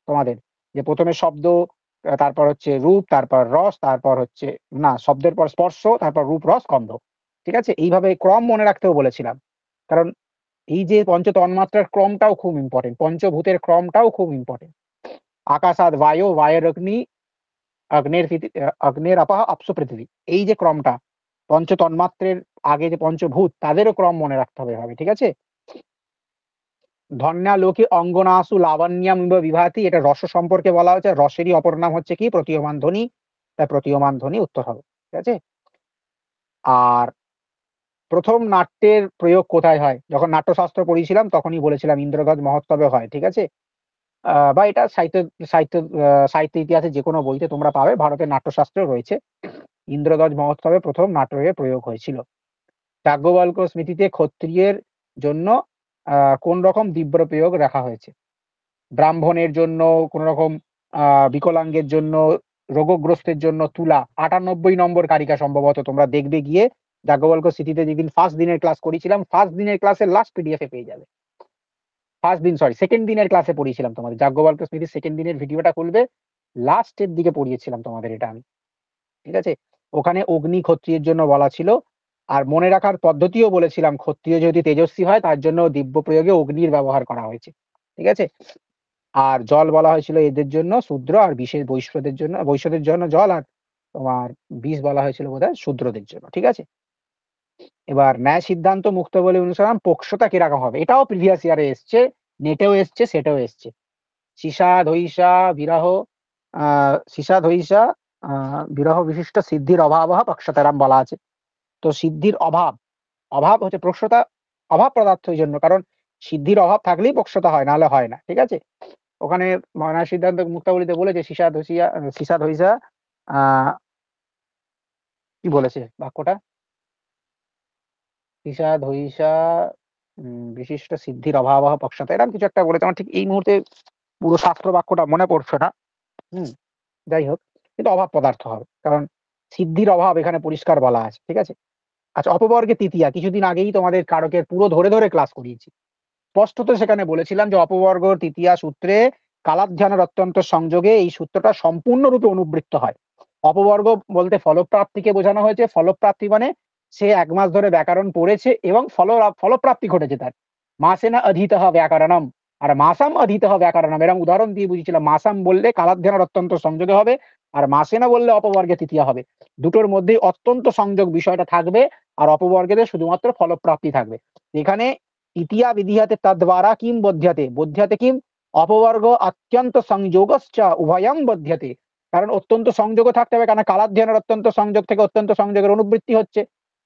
Speaker 1: তোমাদের, যে প্রথমে শব্দ, তারপর হচ্ছে রূপ, তারপর রস, তারপর হচ্ছে না শব্দের পর স্পর্শ, তারপর রূপ রস গন্ধ, ঠিক আছে, এইভাবে ক্রম মনে রাখতেও বলেছিলাম, কারণ এই যে পঞ্চ তন্মাত্রার ক্রমটাও খুব ইম্পর্টেন্ট, পঞ্চভূতের ক্রমটাও খুব ইম্পর্টেন্ট। আকাশাদ বায়ু, বায়ের অগ্নি, অগ্নের আপাহ আপসু পৃথিবী, এই যে ক্রমটা পঞ্চ তন্মাত্রের আগে যে পঞ্চভূত তাদেরও ক্রম মনে রাখতে হবে ভাবে, ঠিক আছে। ধন্যা লোকে অঙ্গনাসু লাবণ্যম ইব বিভাতি, এটা রস সম্পর্কে বলা হয়েছে, রসেরই অপর নাম হচ্ছে কি প্রতীয়মান ধ্বনি, তাই প্রতীয়মান ধ্বনি উত্তর হবে, ঠিক আছে। আর প্রথম নাট্যের প্রয়োগ কোথায় হয়? যখন নাট্যশাস্ত্র পড়িয়েছিলাম তখনই বলেছিলাম ইন্দ্রধ্বজ মহোৎসবে হয়, ঠিক আছে, বা এটা সাহিত্য সাহিত্য সাহিত্য ইতিহাসে যে কোনো বইতে তোমরা পাবে, ভারতের নাট্যশাস্ত্র রয়েছে, ইন্দ্রধ্বজ মহোৎসবে প্রথম নাট্যের প্রয়োগ হয়েছিল। যাজ্ঞবল্ক্য স্মৃতিতে ক্ষত্রিয়ের জন্য কোন রকম দিব্য প্রয়োগ রাখা হয়েছে? ব্রাহ্মণের জন্য কোন রকম, বিকলাঙ্গের জন্য, রোগগ্রস্তের জন্য তুলা, 98 নম্বর কারিকা সম্ভবত, তোমরা দেখবে গিয়ে যাজ্ঞবল্ক্য স্মৃতিতে যেদিন ফার্স্ট দিনের ক্লাস করেছিলাম, ফার্স্ট দিনের ক্লাসের লাস্ট পিডিএফ এ পেয়ে যাবে, ফার্স্ট দিন সরি সেকেন্ড দিনের ক্লাসে পড়িয়েছিলাম তোমাদের যাজ্ঞবল্ক্য স্মৃতির সেকেন্ড দিনের ভিডিওটা খুলবে, লাস্টের দিকে পড়িয়েছিলাম তোমাদের এটা আমি, ঠিক আছে। ওখানে অগ্নি ক্ষত্রিয়ের জন্য বলা ছিল, আর মনে রাখার পদ্ধতিও বলেছিলাম, ক্ষত্রিয় যদি তেজস্বী হয় তার জন্য দিব্য প্রয়োগে অগ্নির ব্যবহার করা হয়েছে, ঠিক আছে। আর জল বলা হয়েছিল এদের জন্য শূদ্র, আর বিশেষ বৈশ্যদের জন্য জল, আর তোমার বিষ বলা হয়েছিল বোধহয় শূদ্রদের জন্য, ঠিক আছে। এবার ন্যায় সিদ্ধান্ত মুক্ত বলে অনুসরণ পক্ষতা কিরকম হবে, এটাও প্রিভিয়াস ইয়ারে এসছে, নেটেও এসছে, সেটাও এসছে। সীসা ধৈষা বিরহ, সীসা ধৈষা বিরহ বিশিষ্ট সিদ্ধির অভাব পক্ষতারাম বলা আছে। তো সিদ্ধির অভাব, অভাব হচ্ছে পক্ষতা, অভাব পদার্থ এই জন্য, কারণ সিদ্ধির অভাব থাকলেই পক্ষতা হয়, নাহলে হয় না, ঠিক আছে। ওখানে ন্যায় সিদ্ধান্ত মুক্তাবলীতে বলেছে সীসা ধৈষা কি বলেছে বাক্যটা, সীসা ধৈষা বিশিষ্ট সিদ্ধির অভাব পক্ষতা, এরকম কিছু একটা বলেছে, আমার ঠিক এই মুহূর্তে পুরো শাস্ত্র বাক্যটা মনে পড়ছে না, যাই হোক, কিন্তু অভাব পদার্থ হবে, কারণ সিদ্ধির অভাব এখানে পরিষ্কার বলা আছে, ঠিক আছে। আচ্ছা, অপবর্গে তৃতীয়া, কিছুদিন আগেই তোমাদের কারকের পুরো ধরে ধরে ক্লাস করিয়েছি, স্পষ্টত সেখানে বলেছিলাম যে অপবর্গ তৃতীয়া সূত্রে কালাধ্যানের অত্যন্ত সংযোগে এই সূত্রটা সম্পূর্ণরূপে অনুবৃত্ত হয়। অপবর্গ বলতে ফলপ্রাপ্তিকে বোঝানো হয়েছে, ফলপ্রাপ্তি মানে সে 1 মাস ধরে ব্যাকরণ পড়েছে এবং ফলপ্রাপ্তি ঘটেছে তার, মাসেনা অধীতঃ ব্যাকরণম, আর মাসাম অধীতঃ ব্যাকরণম, এরকম উদাহরণ দিয়ে বুঝিয়েছিলাম। মাসাম বললে কালাধ্যানের অত্যন্ত সংযোগে হবে, আর মাসেনা বললে অপবর্গে তৃতীয়া হবে, দুটোর মধ্যেই অত্যন্ত সংযোগ বিষয়টা থাকবে, আর অপবর্গেতে শুধুমাত্র ফলপ্রাপ্তি থাকবে। এখানে তৃতীয়া বিধিয়াতে তদ্বারা কিম বোধ্যতে কিম অপবর্গ অত্যন্ত সংযোগশ্চ উভয়ং বোধ্যতে, কারণ অত্যন্ত সংযোগও থাকতে হবে, কারণ কালাধ্যানের অত্যন্ত সংযোগ থেকে অত্যন্ত সংযোগের অনুবৃত্তি হচ্ছে,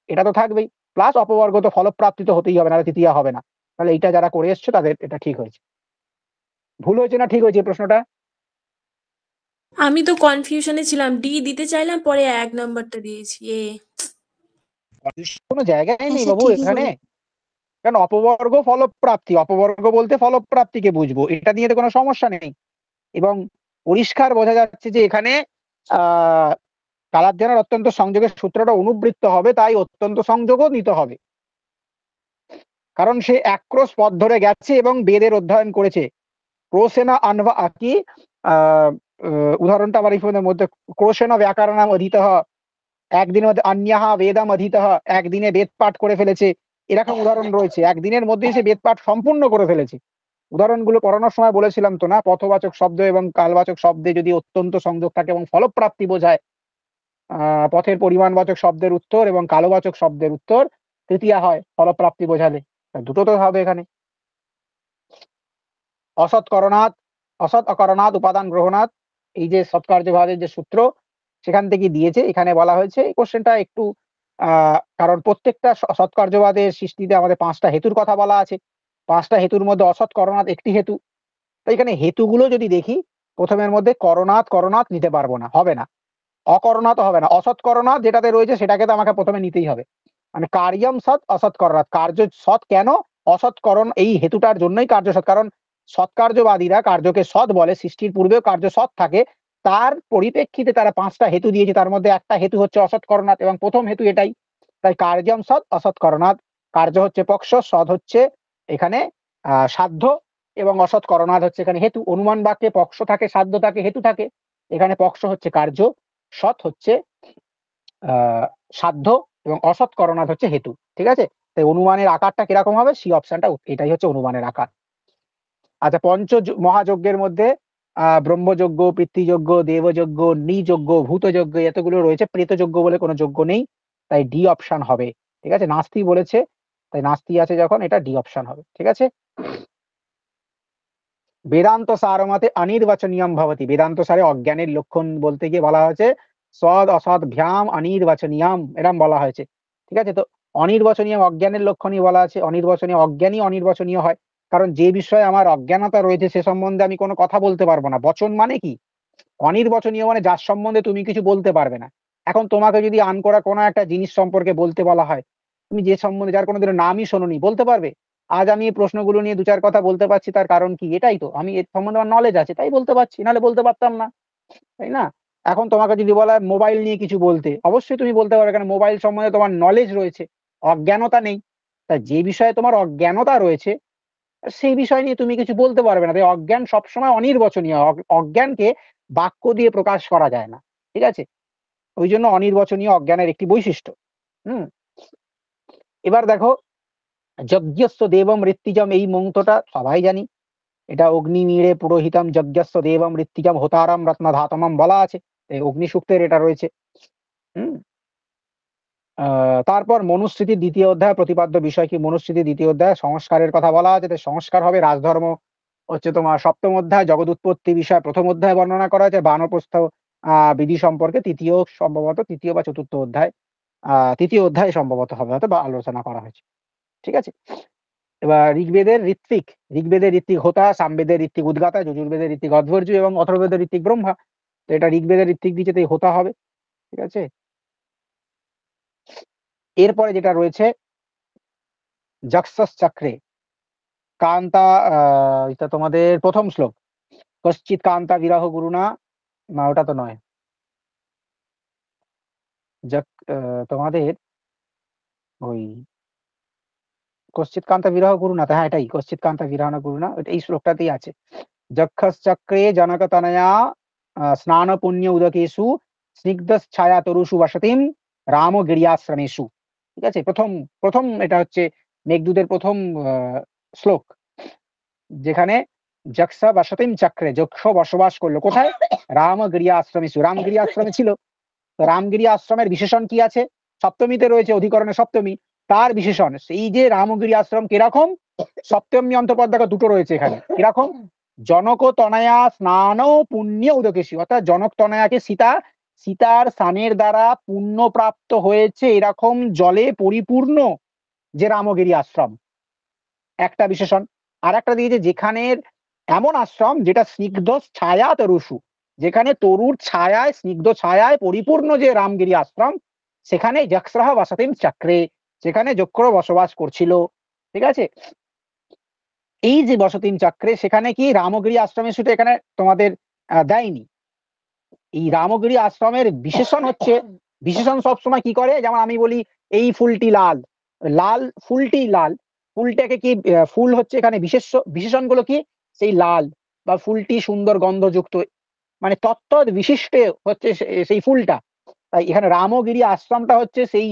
Speaker 1: এটা তো থাকবেই, প্লাস অপবর্গ তো ফলপ্রাপ্তি তো হতেই হবে, না তৃতীয়া হবে না। তাহলে এইটা যারা করে এসছো তাদের এটা ঠিক হয়েছে, ভুল হয়েছে না ঠিক হয়েছে প্রশ্নটা?
Speaker 3: আমি তো কনফিউশনে ছিলাম, ডি দিতে চাইলাম, পরে 1 নাম্বারটা দিয়েছি।
Speaker 1: কোনো জায়গায় নেই
Speaker 2: আচ্ছা
Speaker 1: বাবু
Speaker 2: ঠিকই
Speaker 1: এখানে,
Speaker 2: বলে।
Speaker 1: কারণ অপবর্গ ফলপ্রাপ্তি, অপবর্গ বলতে ফলপ্রাপ্তিকে বুঝবো, এটা নিয়ে তো কোনো সমস্যা নেই, এবং পরিষ্কার বোঝা যাচ্ছে যে এখানে আহ কালাধ্যানের অত্যন্ত সংযোগের সূত্রটা অনুবৃত্ত হবে, তাই অত্যন্ত সংযোগও নিতে হবে, কারণ সে 1 ক্রোশ পথ ধরে গেছে এবং বেদের অধ্যয়ন করেছে। ক্রোশেনা আনভা কি উদাহরণটা আমার এই ফোনের মধ্যে, ক্রোশেনা ব্যাকরণাম অধীতঃ, একদিনের মধ্যে অন্যাহা বেদাম অধীতঃ, একদিনে বেদ পাঠ করে ফেলেছে, এরকম উদাহরণ রয়েছে, একদিনের মধ্যেই সে বেদ পাঠ সম্পূর্ণ করে ফেলেছে, উদাহরণগুলো পড়ানোর সময় বলেছিলাম তো না, পথবাচক শব্দ এবং কালবাচক শব্দে যদি অত্যন্ত সংযোগ থাকে এবং ফলপ্রাপ্তি বোঝায়, পথের পরিমাণবাচক শব্দের উত্তর এবং কালবাচক শব্দের উত্তর তৃতীয়া হয় ফলপ্রাপ্তি বোঝালে। তা দুটো তো হবে এখানে। অসৎ করণাৎ, অসৎ অকরণাৎ উপাদান গ্রহণাৎ, এই যে সৎকার্যবাদের যে সূত্র সেখান থেকে দিয়েছে, এখানে বলা হয়েছে এই কোশ্চেনটা একটু কারণ প্রত্যেকটা সৎকার্যবাদের সৃষ্টিতে আমাদের 5টা হেতুর কথা বলা আছে। 5টা হেতুর মধ্যে অসৎ করণাৎ একটি হেতু। তো এখানে হেতুগুলো যদি দেখি, প্রথমের মধ্যে করণাৎ করণাৎ নিতে পারবো না, হবে না। অকরণাৎ হবে না, অসৎ করণাৎ যেটাতে রয়েছে সেটাকে তো আমাকে প্রথমে নিতেই হবে। মানে কার্যম সৎ অসৎ করণাৎ, কার্য সৎ কেন, অসৎকরণ এই হেতুটার জন্যই কার্য সৎ। কারণ সৎকার্যবাদীরা কার্যকে সৎ বলে, সৃষ্টির পূর্বেও কার্য সৎ থাকে, তার পরিপ্রেক্ষিতে তারা 5টা হেতু দিয়েছে, তার মধ্যে একটা হেতু হচ্ছে অসৎ করণাৎ এবং প্রথম হেতু এটাই। তাই কার্যম সৎ অসৎ করণাৎ, কার্য হচ্ছে পক্ষ, সৎ হচ্ছে এখানে সাধ্য এবং অসৎ করণাৎ হচ্ছে এখানে হেতু। অনুমান বাক্যে পক্ষ থাকে, সাধ্য থাকে, হেতু থাকে। এখানে পক্ষ হচ্ছে কার্য, সৎ হচ্ছে সাধ্য এবং অসৎ করণাৎ হচ্ছে হেতু। ঠিক আছে, তাই অনুমানের আকারটা কিরকম হবে, সি অপশনটা এটাই হচ্ছে অনুমানের আকার। আচ্ছা, মহাযজ্ঞের মধ্যে ব্রহ্মযজ্ঞ, পিতৃযজ্ঞ, দেবযজ্ঞ, নৃযজ্ঞ, ভূতযজ্ঞ এতগুলো রয়েছে, প্রেতযজ্ঞ বলে কোনো যজ্ঞ নেই, তাই ডি অপশন হবে। ঠিক আছে, নাস্তি বলেছে, তাই নাস্তি আছে যখন, এটা ডি অপশন হবে। ঠিক আছে, বেদান্ত সারমতে অনির্বাচনীয়ম ভবতি, বেদান্ত সারে অজ্ঞানের লক্ষণ বলতে গিয়ে বলা হয়েছে সদ অসৎ ভ্যাম অনির্বাচনীয়ম, এরম বলা হয়েছে। ঠিক আছে, তো অনির্বাচনীয় অজ্ঞানের লক্ষণই বলা আছে। অনির্বাচনীয়, অজ্ঞানী অনির্বাচনীয় হয়, কারণ যে বিষয়ে আমার অজ্ঞানতা রয়েছে সে সম্বন্ধে আমি কোনো কথা বলতে পারবো না। বচন মানে কি, অনির্বাচনীয় মানে যার সম্বন্ধে তুমি কিছু বলতে পারবে না। এখন তোমাকে যদি আনকরা কোনো একটা জিনিস সম্পর্কে বলতে বলা হয়, তুমি যে সম্বন্ধে যার কোনোদিনও নামই শোনোনি, বলতে পারবে? আজ আমি এই প্রশ্নগুলো নিয়ে 2-4 কথা বলতে পারছি, তার কারণ কি, এটাই তো, আমি এর সম্বন্ধে আমার নলেজ আছে তাই বলতে পারছি, নাহলে বলতে পারতাম না, তাই না? এখন তোমাকে যদি বলা হয় মোবাইল নিয়ে কিছু বলতে, অবশ্যই তুমি বলতে পারবে, কারণ মোবাইল সম্বন্ধে তোমার নলেজ রয়েছে, অজ্ঞানতা নেই। তা যে বিষয়ে তোমার অজ্ঞানতা রয়েছে সেই বিষয় নিয়ে তুমি কিছু বলতে পারবে না। তাই অজ্ঞান সবসময় অনির্বচনীয়, অজ্ঞানকে বাক্য দিয়ে প্রকাশ করা যায় না। ঠিক আছে, ওই জন্য অনির্বচনীয় অজ্ঞানের একটি বৈশিষ্ট্য। হুম, এবার দেখো, যজ্ঞস্য দেবম ঋত্বিজম, এই মন্ত্রটা সবাই জানি, এটা অগ্নিমীড়ে পুরোহিতম যজ্ঞস্য দেবম ঋত্বিজম হোতারাম রত্নধাতমম বলা আছে, এই অগ্নি সূক্তের এটা রয়েছে। হুম, তারপর মনুস্মৃতির 2য় অধ্যায় প্রতিপাদ্য বিষয় কি, মনুস্মৃতির 2য় অধ্যায় সংস্কারের কথা বলা আছে, তাই সংস্কার হবে। রাজধর্ম হচ্ছে তোমার 7ম অধ্যায়, জগৎ উৎপত্তি বিষয় 1ম অধ্যায় বর্ণনা করা হয়েছে। বানপ্রস্থ বিধি সম্পর্কে সম্ভবত 3য় বা 4র্থ অধ্যায়, 3য় অধ্যায় সম্ভবত হবে হয়তো, বা আলোচনা করা হয়েছে। ঠিক আছে, এবার ঋগ্বেদের ঋত্বিক, হোতা, সামবেদের ঋত্বিক উদ্গাতা, যজুর্বেদের ঋত্বিক অধ্বর্য এবং অথর্ববেদের ঋত্বিক ব্রহ্মা। তো এটা ঋগ্বেদের ঋত্বিক দিচ্ছে, তাই হোতা হবে। ঠিক আছে, এরপরে যেটা রয়েছে যক্ষস চক্রে কান্তা, এটা তোমাদের প্রথম শ্লোক, কশ্চিৎ কান্তা বিরহ গুরুনা, না ওটা তো নয়, তোমাদের ওই কশ্চিৎ কান্তা বিরহ গুরুনা, হ্যাঁ এটাই, কশ্চিৎ কান্তা বিরহ গুরুনা, এই শ্লোকটাতেই আছে। যক্ষস চক্রে জনকতনয়া স্নান পুণ্য উদকেষু স্নিগ্ধ ছায়া তরুষু বসতিম রাম গিরিয়াশ্রমেষু। ঠিক আছে, প্রথম প্রথম এটা হচ্ছে মেঘদূতের প্রথম শ্লোক, যেখানে যক্ষা বসতিম চক্রে, যক্ষ বসবাস করলো কোথায়, রামগিরি আশ্রমেষু, রামগিরি আশ্রমে ছিল। তো রামগিরি আশ্রমের বিশেষণ কি আছে, সপ্তমীতে রয়েছে, অধিকরণে সপ্তমী, তার বিশেষণ সেই যে রামগিরি আশ্রম কিরকম, সপ্তমী অন্তঃপদ দেখো দুটো রয়েছে এখানে, কিরকম, জনক তনয়া স্নান পুণ্য উদকেশী, অর্থাৎ জনক তনয়াকে সীতার স্নানের দ্বারা পুণ্য প্রাপ্ত হয়েছে এরকম জলে পরিপূর্ণ যে রামগিরি আশ্রম, একটা বিশেষণ। আর একটা দিয়েছে যেখানের এমন আশ্রম যেটা স্নিগ্ধ ছায়া তরুষু, যেখানে তরুর ছায়ায়, স্নিগ্ধ ছায়ায় পরিপূর্ণ যে রামগিরি আশ্রম, সেখানে যক্ষরাহ বসতিম চক্রে, সেখানে যক্র বসবাস করছিল। ঠিক আছে, এই যে বসতিম চক্রে, সেখানে কি রামগিরি আশ্রমে শুধু এখানে তোমাদের দেয়নি, এই রামগিরি আশ্রমের বিশেষণ হচ্ছে, বিশেষণ সবসময় কি করে, যেমন আমি বলি এই ফুলটি লাল, লাল ফুলটি লাল, ফুলটাকে কি ফুল হচ্ছে এখানে বিশেষণগুলো কি, সেই লাল বা ফুলটি সুন্দর গন্ধযুক্ত, মানে তত্ত্বদ বিশিষ্টে হচ্ছে সেই ফুলটা। তাই এখানে রামগিরি আশ্রমটা হচ্ছে সেই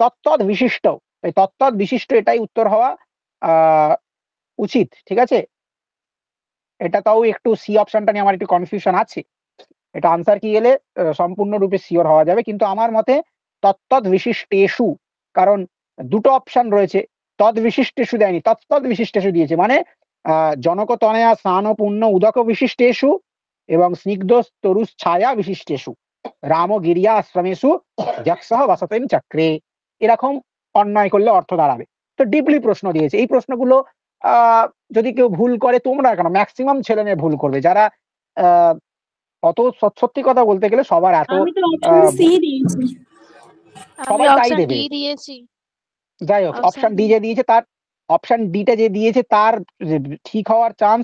Speaker 1: তত্ত্বদ বিশিষ্ট, এই তত্ত্বদ বিশিষ্ট এটাই উত্তর হওয়া উচিত। ঠিক আছে, এটা তাও একটু সি অপশনটা নিয়ে আমার একটু কনফিউশন আছে। এটা আনসার কি এলে সম্পূর্ণরূপে সিওর হওয়া যাবে, কিন্তু আমার মতে তত্তদ বিশিষ্টেষু, কারণ দুটো অপশন রয়েছে, তদ বিশিষ্টেষু দেয়নি, তত্তদ বিশিষ্টেষু দিয়েছে, মানে জনক তনয়া স্নান পুণ্য উদক বিশিষ্টেষু এবং স্নিগ্ধ তরুষ ছায়া বিশিষ্টেষু রাম গিরিয়া আশ্রমেষু যৎসহ বসতেন চক্রে, এরকম অন্যায় করলে অর্থ দাঁড়াবে। তো ডিপলি প্রশ্ন দিয়েছে। এই প্রশ্নগুলো যদি কেউ ভুল করে, তোমরা কেন, ম্যাক্সিমাম ছেলে মেয়ে ভুল করবে, যারা আহ অত সত্যি কথা বলতে গেলে সবার এত
Speaker 3: আমি তো অপশন সি দিয়েছি।
Speaker 4: আমি
Speaker 1: সবাই তাই
Speaker 4: অপশন
Speaker 1: দেবে।
Speaker 4: ডি দিয়েছি।
Speaker 1: যাই হোক,
Speaker 4: অপশন
Speaker 1: অপশন ডি
Speaker 4: ডি।
Speaker 1: যে দিয়েছে তার, অপশন ডিটা যে দিয়েছে তার ঠিক হওয়ার চান্স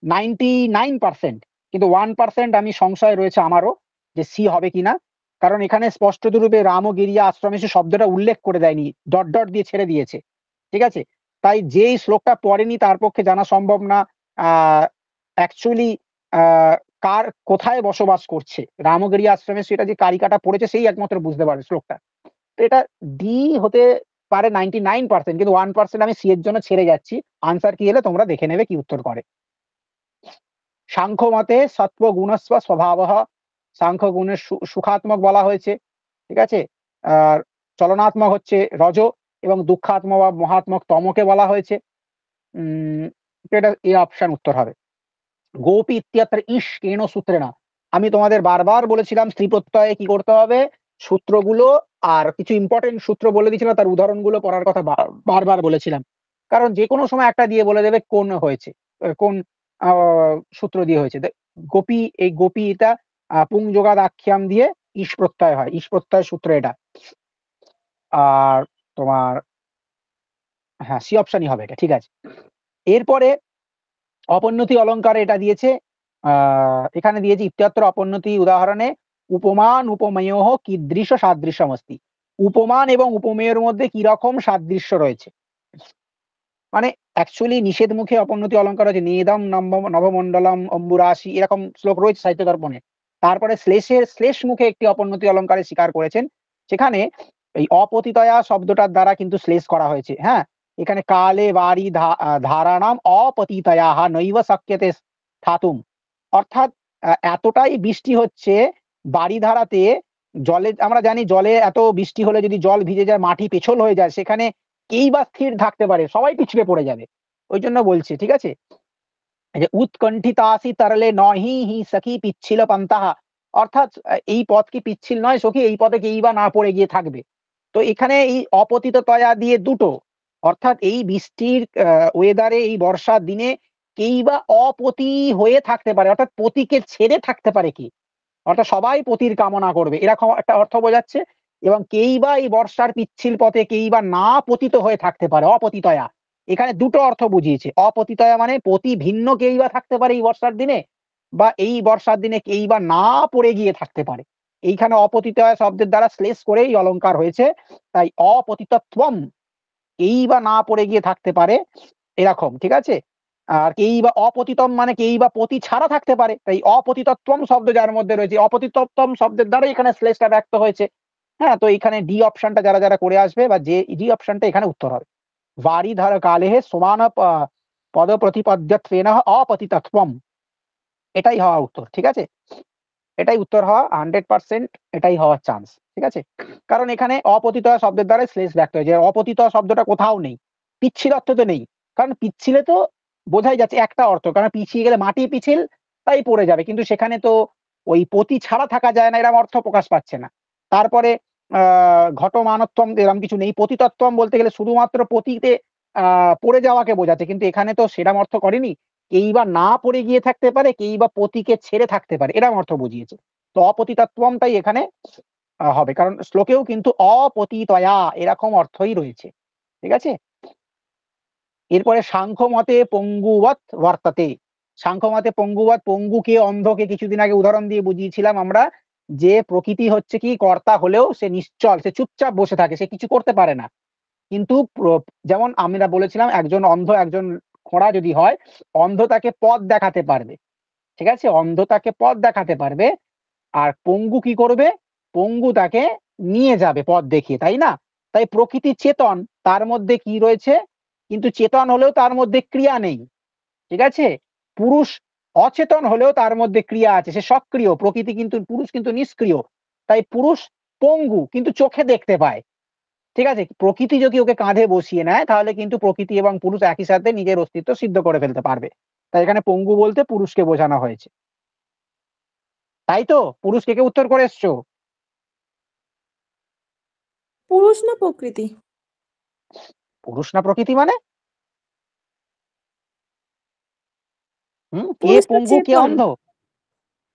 Speaker 1: 99%, কিন্তু 1% আমি সংশয় রয়েছে আমারও যে সি হবে কিনা, কারণ এখানে স্পষ্টরূপে রামগিরিয়া আশ্রমেষু শব্দটা উল্লেখ করে দেয়নি, ডট ডট দিয়ে ছেড়ে দিয়েছে। ঠিক আছে, তাই যেই শ্লোকটা পড়েনি তার পক্ষে জানা সম্ভব না অ্যাকচুয়ালি কার কোথায় বসবাস করছে। রামগিরিয়া আশ্রমেষু এটা যে কারিকাটা পড়েছে সেই একমাত্র বুঝতে পারে শ্লোকটা। তো এটা ডি হতে পারে 99%, কিন্তু 1% আমি সি এর জন্য ছেড়ে যাচ্ছি। আনসার কি এলে তোমরা দেখে নেবে কি উত্তর করে। সাংখ্য মতে সত্ব গুণস্ব স্বভাবঃ, সাংখ্য গুণের সুখাত্মক বলা হয়েছে। ঠিক আছে, আর চলনাত্মক হচ্ছে রজ, এবং দুঃখাত্মক বা মহাত্মক তমকে বলা হয়েছে। তো এটা এই অপশন উত্তর হবে। গোপী ইত্যত্র ইশ কেন সূত্রে না, আমি তোমাদের বারবার বলেছিলাম স্ত্রী প্রত্যয়ে কি করতে হবে, সূত্রগুলো আর কিছু ইম্পর্টেন্ট সূত্র বলে দিয়েছিলাম, তার উদাহরণগুলো পড়ার কথা বারবার বলেছিলাম, কারণ যে কোনো সময় একটা দিয়ে বলে দেবে কোন হয়েছে, কোন সূত্র দিয়ে হয়েছে। গোপী, এই গোপী এটা পুং যোগাদ আখ্যাম দিয়ে ইশ প্রত্যয় হয়, ইশ প্রত্যয় সূত্র এটা। আর তোমার হ্যাঁ সি অপশনই হবে এটা, ঠিক আছে। এরপরে অপোন্নতি অলঙ্কারে এটা দিয়েছে, এখানে দিয়েছে ইত্যত্র অপোন্নতি উদাহরণে উপমান উপমেয় কীদৃশ সাদৃশ্যমস্তি, উপমান এবং উপমেয়ের মধ্যে কি রকম সাদৃশ্য রয়েছে। মানে অ্যাকচুয়ালি নিষেধ মুখে অপোন্নতি অলঙ্কার আছে, নিদম নবমণ্ডলম অম্বুরাশি, এরকম শ্লোক রয়েছে সাহিত্য দর্পণে। তারপরে শ্লেষ মুখে একটি অপোন্নতি অলঙ্কারে স্বীকার করেছেন, সেখানে এই অপতিতয়া শব্দটার দ্বারা কিন্তু শ্লেষ করা হয়েছে। হ্যাঁ, এখানে কালে বাড়ি ধারানাম অপতিতয়াহ নৈব শক্যতে স্থাতুম, অর্থাৎ এতটাই বৃষ্টি হচ্ছে বাড়ি ধারাতে, জলে আমরা জানি জলে এত বৃষ্টি হলে যদি জল ভিজে যায়, মাটি পেছল হয়ে যায়, সেখানে কেই বা স্থির থাকতে পারে, সবাই পিছলে পড়ে যাবে। ওই জন্য বলছে, ঠিক আছে, যে উৎকণ্ঠিতাসি তরলে নহি হি সখী পিচ্ছিল পান্তাহা, অর্থাৎ এই পথ কি পিচ্ছিল নয় সখী, এই পথে কেই বা না পড়ে গিয়ে থাকবে। তো এখানে এই অপতিত তয়া দিয়ে দুটো, অর্থাৎ এই বৃষ্টির ওয়েদারে, এই বর্ষার দিনে কেই বা অপতি হয়ে থাকতে পারে, অর্থাৎ পতিকে ছেড়ে থাকতে পারে কি, অর্থাৎ সবাই পতির কামনা করবে, এরকম একটা অর্থ বোঝাচ্ছে। এবং কেই বা এই বর্ষার পিচ্ছিল পথে কেই বা না পতিত হয়ে থাকতে পারে, অপতিতয়া। এখানে দুটো অর্থ বুঝিয়েছে, অপতিতয়া মানে পতি ভিন্ন কেই বা থাকতে পারে এই বর্ষার দিনে, বা এই বর্ষার দিনে কেই বা না পড়ে গিয়ে থাকতে পারে। এইখানে অপতিতয়া শব্দের দ্বারা শ্লেষ করে এই অলঙ্কার হয়েছে, তাই অপতিতত্বম, কেই বা না পড়ে গিয়ে থাকতে পারে এরকম, ঠিক আছে। আর কেই বা অপতিতম মানে কেই বা পতি ছাড়া থাকতে পারে, তাই অপতিতত্বম শব্দ যার মধ্যে রয়েছে, অপতিতত্বম শব্দের দ্বারা এখানে শ্লেষটা ব্যক্ত হয়েছে। হ্যাঁ, তো এখানে ডি অপশনটা যারা যারা করে আসবে, বা যে ডি অপশনটা এখানে উত্তর হবে। বাড়ি ধর কালেহে সমান পদ প্রতিপদ্যত্বেন অপতিতত্বম, এটাই হওয়া উত্তর, ঠিক আছে। এটাই উত্তর হওয়া 100%, এটাই হওয়ার চান্স, ঠিক আছে। কারণ এখানে অপতিত শব্দের দ্বারা শ্লেষ ব্যক্ত হয়েছে, অপতিত শব্দটা কোথাও নেই, পিচ্ছিল অর্থ তো নেই, কারণ পিচ্ছিলে তো বোঝাই যাচ্ছে একটা অর্থ, কারণ পিছিয়ে গেলে মাটি পিছিল, তাই পড়ে যাবে, কিন্তু সেখানে তো ওই পতি ছাড়া থাকা যায় না, এরকম অর্থ প্রকাশ পাচ্ছে না। তারপরে ঘটমানত্বম এরকম কিছু নেই, পতিতত্বম বলতে গেলে শুধুমাত্র পতিতে পড়ে যাওয়াকে বোঝাচ্ছে, কিন্তু এখানে তো সেরকম অর্থ করেনি, কেই বা না পড়ে গিয়ে থাকতে পারে, কেই বা পতিকে ছেড়ে থাকতে পারে, এরকম অর্থ বুঝিয়েছে। তো অপতিতত্বমটাই এখানে হবে, কারণ শ্লোকেও কিন্তু অপতিতয়া এরকম অর্থই রয়েছে, ঠিক আছে। এরপরে সাংখ্য মতে পঙ্গুবৎ বর্তাতে, সাংখ্য মতে পঙ্গুবৎ, পঙ্গুকে অন্ধকে কিছুদিন আগে উদাহরণ দিয়ে বুঝিয়েছিলাম আমরা, যে প্রকৃতি হচ্ছে কি কর্তা হলেও সে নিশ্চল, সে চুপচাপ বসে থাকে, সে কিছু করতে পারে না। কিন্তু যেমন আমরা বলেছিলাম, একজন অন্ধ, একজন খোঁড়া যদি হয়, অন্ধ তাকে পথ দেখাতে পারবে, ঠিক আছে, অন্ধ তাকে পথ দেখাতে পারবে, আর পঙ্গু কি করবে, পঙ্গু তাকে নিয়ে যাবে পথ দেখিয়ে, তাই না। তাই প্রকৃতি চেতন, তার মধ্যে কি রয়েছে, কিন্তু চেতন হলেও তার মধ্যে ক্রিয়া নেই, ঠিক আছে। পুরুষ অচেতন হলেও তার মধ্যে ক্রিয়া আছে, সে সক্রিয়। প্রকৃতি কিন্তু, পুরুষ কিন্তু নিষ্ক্রিয়। তাই পুরুষ পঙ্গু কিন্তু চোখে দেখতে পায়। ঠিক আছে? প্রকৃতি যদি ওকে কাঁধে বসিয়ে নেয় তাহলে কিন্তু প্রকৃতি এবং পুরুষ একই সাথে নিজের অস্তিত্ব সিদ্ধ করে ফেলতে পারবে। তাই এখানে পঙ্গু বলতে পুরুষকে বোঝানো হয়েছে। তাই তো? পুরুষ কে কে উত্তর করে এসছো?
Speaker 3: পুরুষ না প্রকৃতি?
Speaker 1: পুরুষ না প্রকৃতি মানে? কে
Speaker 3: পুরুষ তো
Speaker 1: পঙ্গু কে
Speaker 3: চেতন।
Speaker 1: অন্ধ?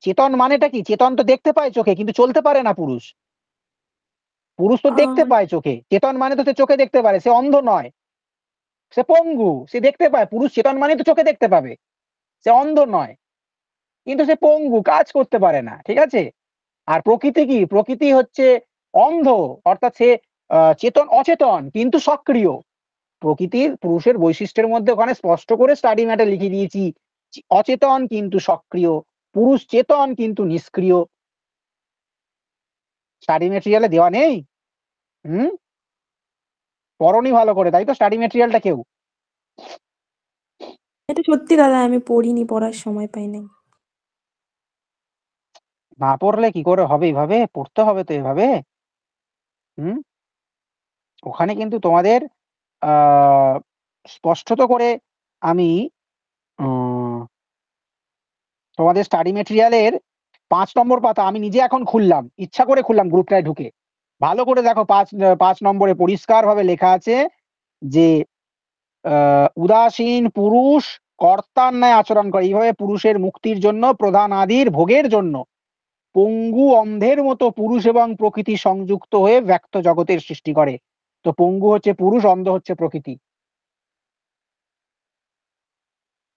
Speaker 1: চেতন মানেটা কি? চেতন তো দেখতে পায় চোখে কিন্তু চলতে পারে না পুরুষ। পুরুষ তো দেখতে
Speaker 3: আহ,
Speaker 1: পায় চোখে। চেতন মানে তো সে চোখে দেখতে পারে, সে অন্ধ নয়। সে পঙ্গু, সে দেখতে পায়। পুরুষ চেতন মানে তো চোখে দেখতে পাবে। সে অন্ধ নয়। কিন্তু সে পঙ্গু, কাজ করতে পারে না। ঠিক আছে? আর প্রকৃতি কি? প্রকৃতি হচ্ছে অন্ধ, অর্থাৎ সে অচেতন কিন্তু সক্রিয়। প্রকৃতির পুরুষের বৈশিষ্ট্যের মধ্যে ওখানে স্পষ্ট করে স্টাডি ম্যাটে লিখে দিয়েছি। অচেতন কিন্তু সক্রিয়, পুরুষ চেতন কিন্তু নিষ্ক্রিয়। স্টাডি ম্যাটেরিয়ালে দেওয়া নেই? হুম? পড়োনি ভালো করে, তাই তো স্টাডি ম্যাটেরিয়ালটা কেউ?
Speaker 3: এটা সত্যি দাদা, আমি পড়িনি, পড়ার সময় পাই নাই।
Speaker 1: না পড়লে কি করে হবে? এইভাবে পড়তে হবে তো এভাবে। হুম? ওখানে কিন্তু তোমাদের স্পষ্টত করে আমি উম তোমাদের স্টাডি ম্যাটেরিয়ালের ৫ নম্বর পাতা আমি নিজে এখন খুললাম। ইচ্ছা করে খুললাম গ্রুপটায় ঢুকে। ভালো করে দেখো ৫ নম্বরে পরিষ্কারভাবে লেখা আছে যে উদাসীন পুরুষ কর্তার ন্যায় আচরণ করে। এইভাবে পুরুষের মুক্তির জন্য, প্রধান আদির ভোগের জন্য পঙ্গু অন্ধের মতো পুরুষ এবং প্রকৃতি সংযুক্ত হয়ে ব্যক্ত জগতের সৃষ্টি করে। তো পঙ্গু হচ্ছে পুরুষ, অন্ধ হচ্ছে প্রকৃতি।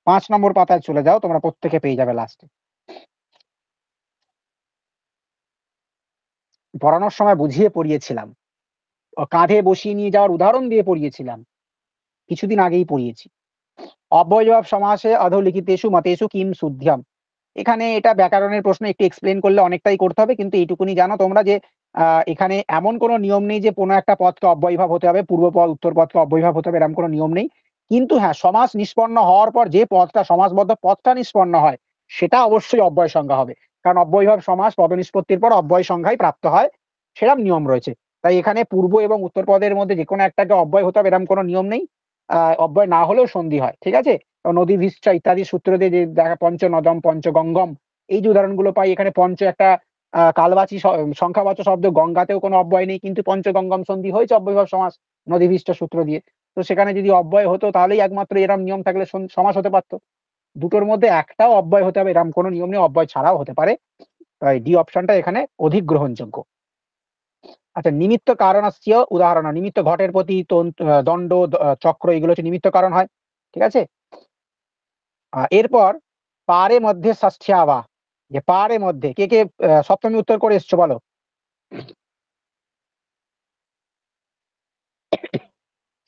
Speaker 1: ৫ নম্বর পাতায় চলে যাও, তোমরা প্রত্যেকে পেয়ে যাবে লাস্টে। পড়ানোর সময় বুঝিয়ে পড়িয়েছিলাম। কাঁধে বসিয়ে নিয়ে যাওয়ার উদাহরণ দিয়ে পড়িয়েছিলাম। কিছুদিন আগেই পড়িয়েছি। অব্যয়ভাব সমাসে অধোলিখিতেষু মতেষু কিম শুদ্ধ্যম। এখানে এটা ব্যাকরণের প্রশ্ন, একটু এক্সপ্লেন করলে অনেকটাই করতে হবে, কিন্তু এইটুকুনি জানো তোমরা যে এখানে এমন কোনো নিয়ম নেই যে কোনো একটা পদকে অব্যয়ভাব হতে হবে, পূর্বপদ উত্তর পদকে অব্যয়ভাব হতে হবে, এরকম কোনো নিয়ম নেই। কিন্তু হ্যাঁ, সমাস নিষ্পন্ন হওয়ার পর যে পদটা, সমাসবদ্ধ পদটা নিষ্পন্ন হয় সেটা অবশ্যই অব্যয় সংজ্ঞা হবে। কারণ অব্যয়ভাব সমাস পদ নিষ্পত্তির পর অব্যয় সংজ্ঞাই প্রাপ্ত হয়, সেরকম নিয়ম রয়েছে। তাই এখানে পূর্ব এবং উত্তর পদের মধ্যে যে কোনো একটাকে অব্যয় হতে হবে এরকম কোনো নিয়ম নেই। অব্যয় না হলেও সন্ধি হয়। ঠিক আছে? নদী ভিষ্ঠা ইত্যাদি সূত্র দিয়ে যে দেখা পঞ্চ নদম পঞ্চ গঙ্গম, এই যে উদাহরণগুলো পাই, এখানে পঞ্চ একটা কালবাচী সংখ্যাবাচক শব্দ, গঙ্গাতেও কোনো অব্যয় নেই কিন্তু পঞ্চগঙ্গম সন্ধি হয়েছে অব্যয়ভাব সমাস নদী ভিষ্ঠা সূত্র দিয়ে। তো সেখানে যদি অব্যয় হতো তাহলেই একমাত্র এরম নিয়ম থাকলে সমাস হতে পারতো। দুটোর মধ্যে একটাও অব্যয় হতে হবে এরম কোনো নিয়ম নেই, অব্যয় ছাড়াও হতে পারে। তাই ডি অপশনটা এখানে অধিক গ্রহণযোগ্য। আচ্ছা, নিমিত্ত কারণস্য উদাহরণ, নিমিত্ত ঘটের প্রতি দণ্ড, চক্র, এগুলো হচ্ছে নিমিত্ত কারণ হয়। ঠিক আছে? এরপর পারে মধ্যে ষষ্ঠ্যাবা, যে পারে মধ্যে কে কে সপ্তমী উত্তর করে এসছো বলো?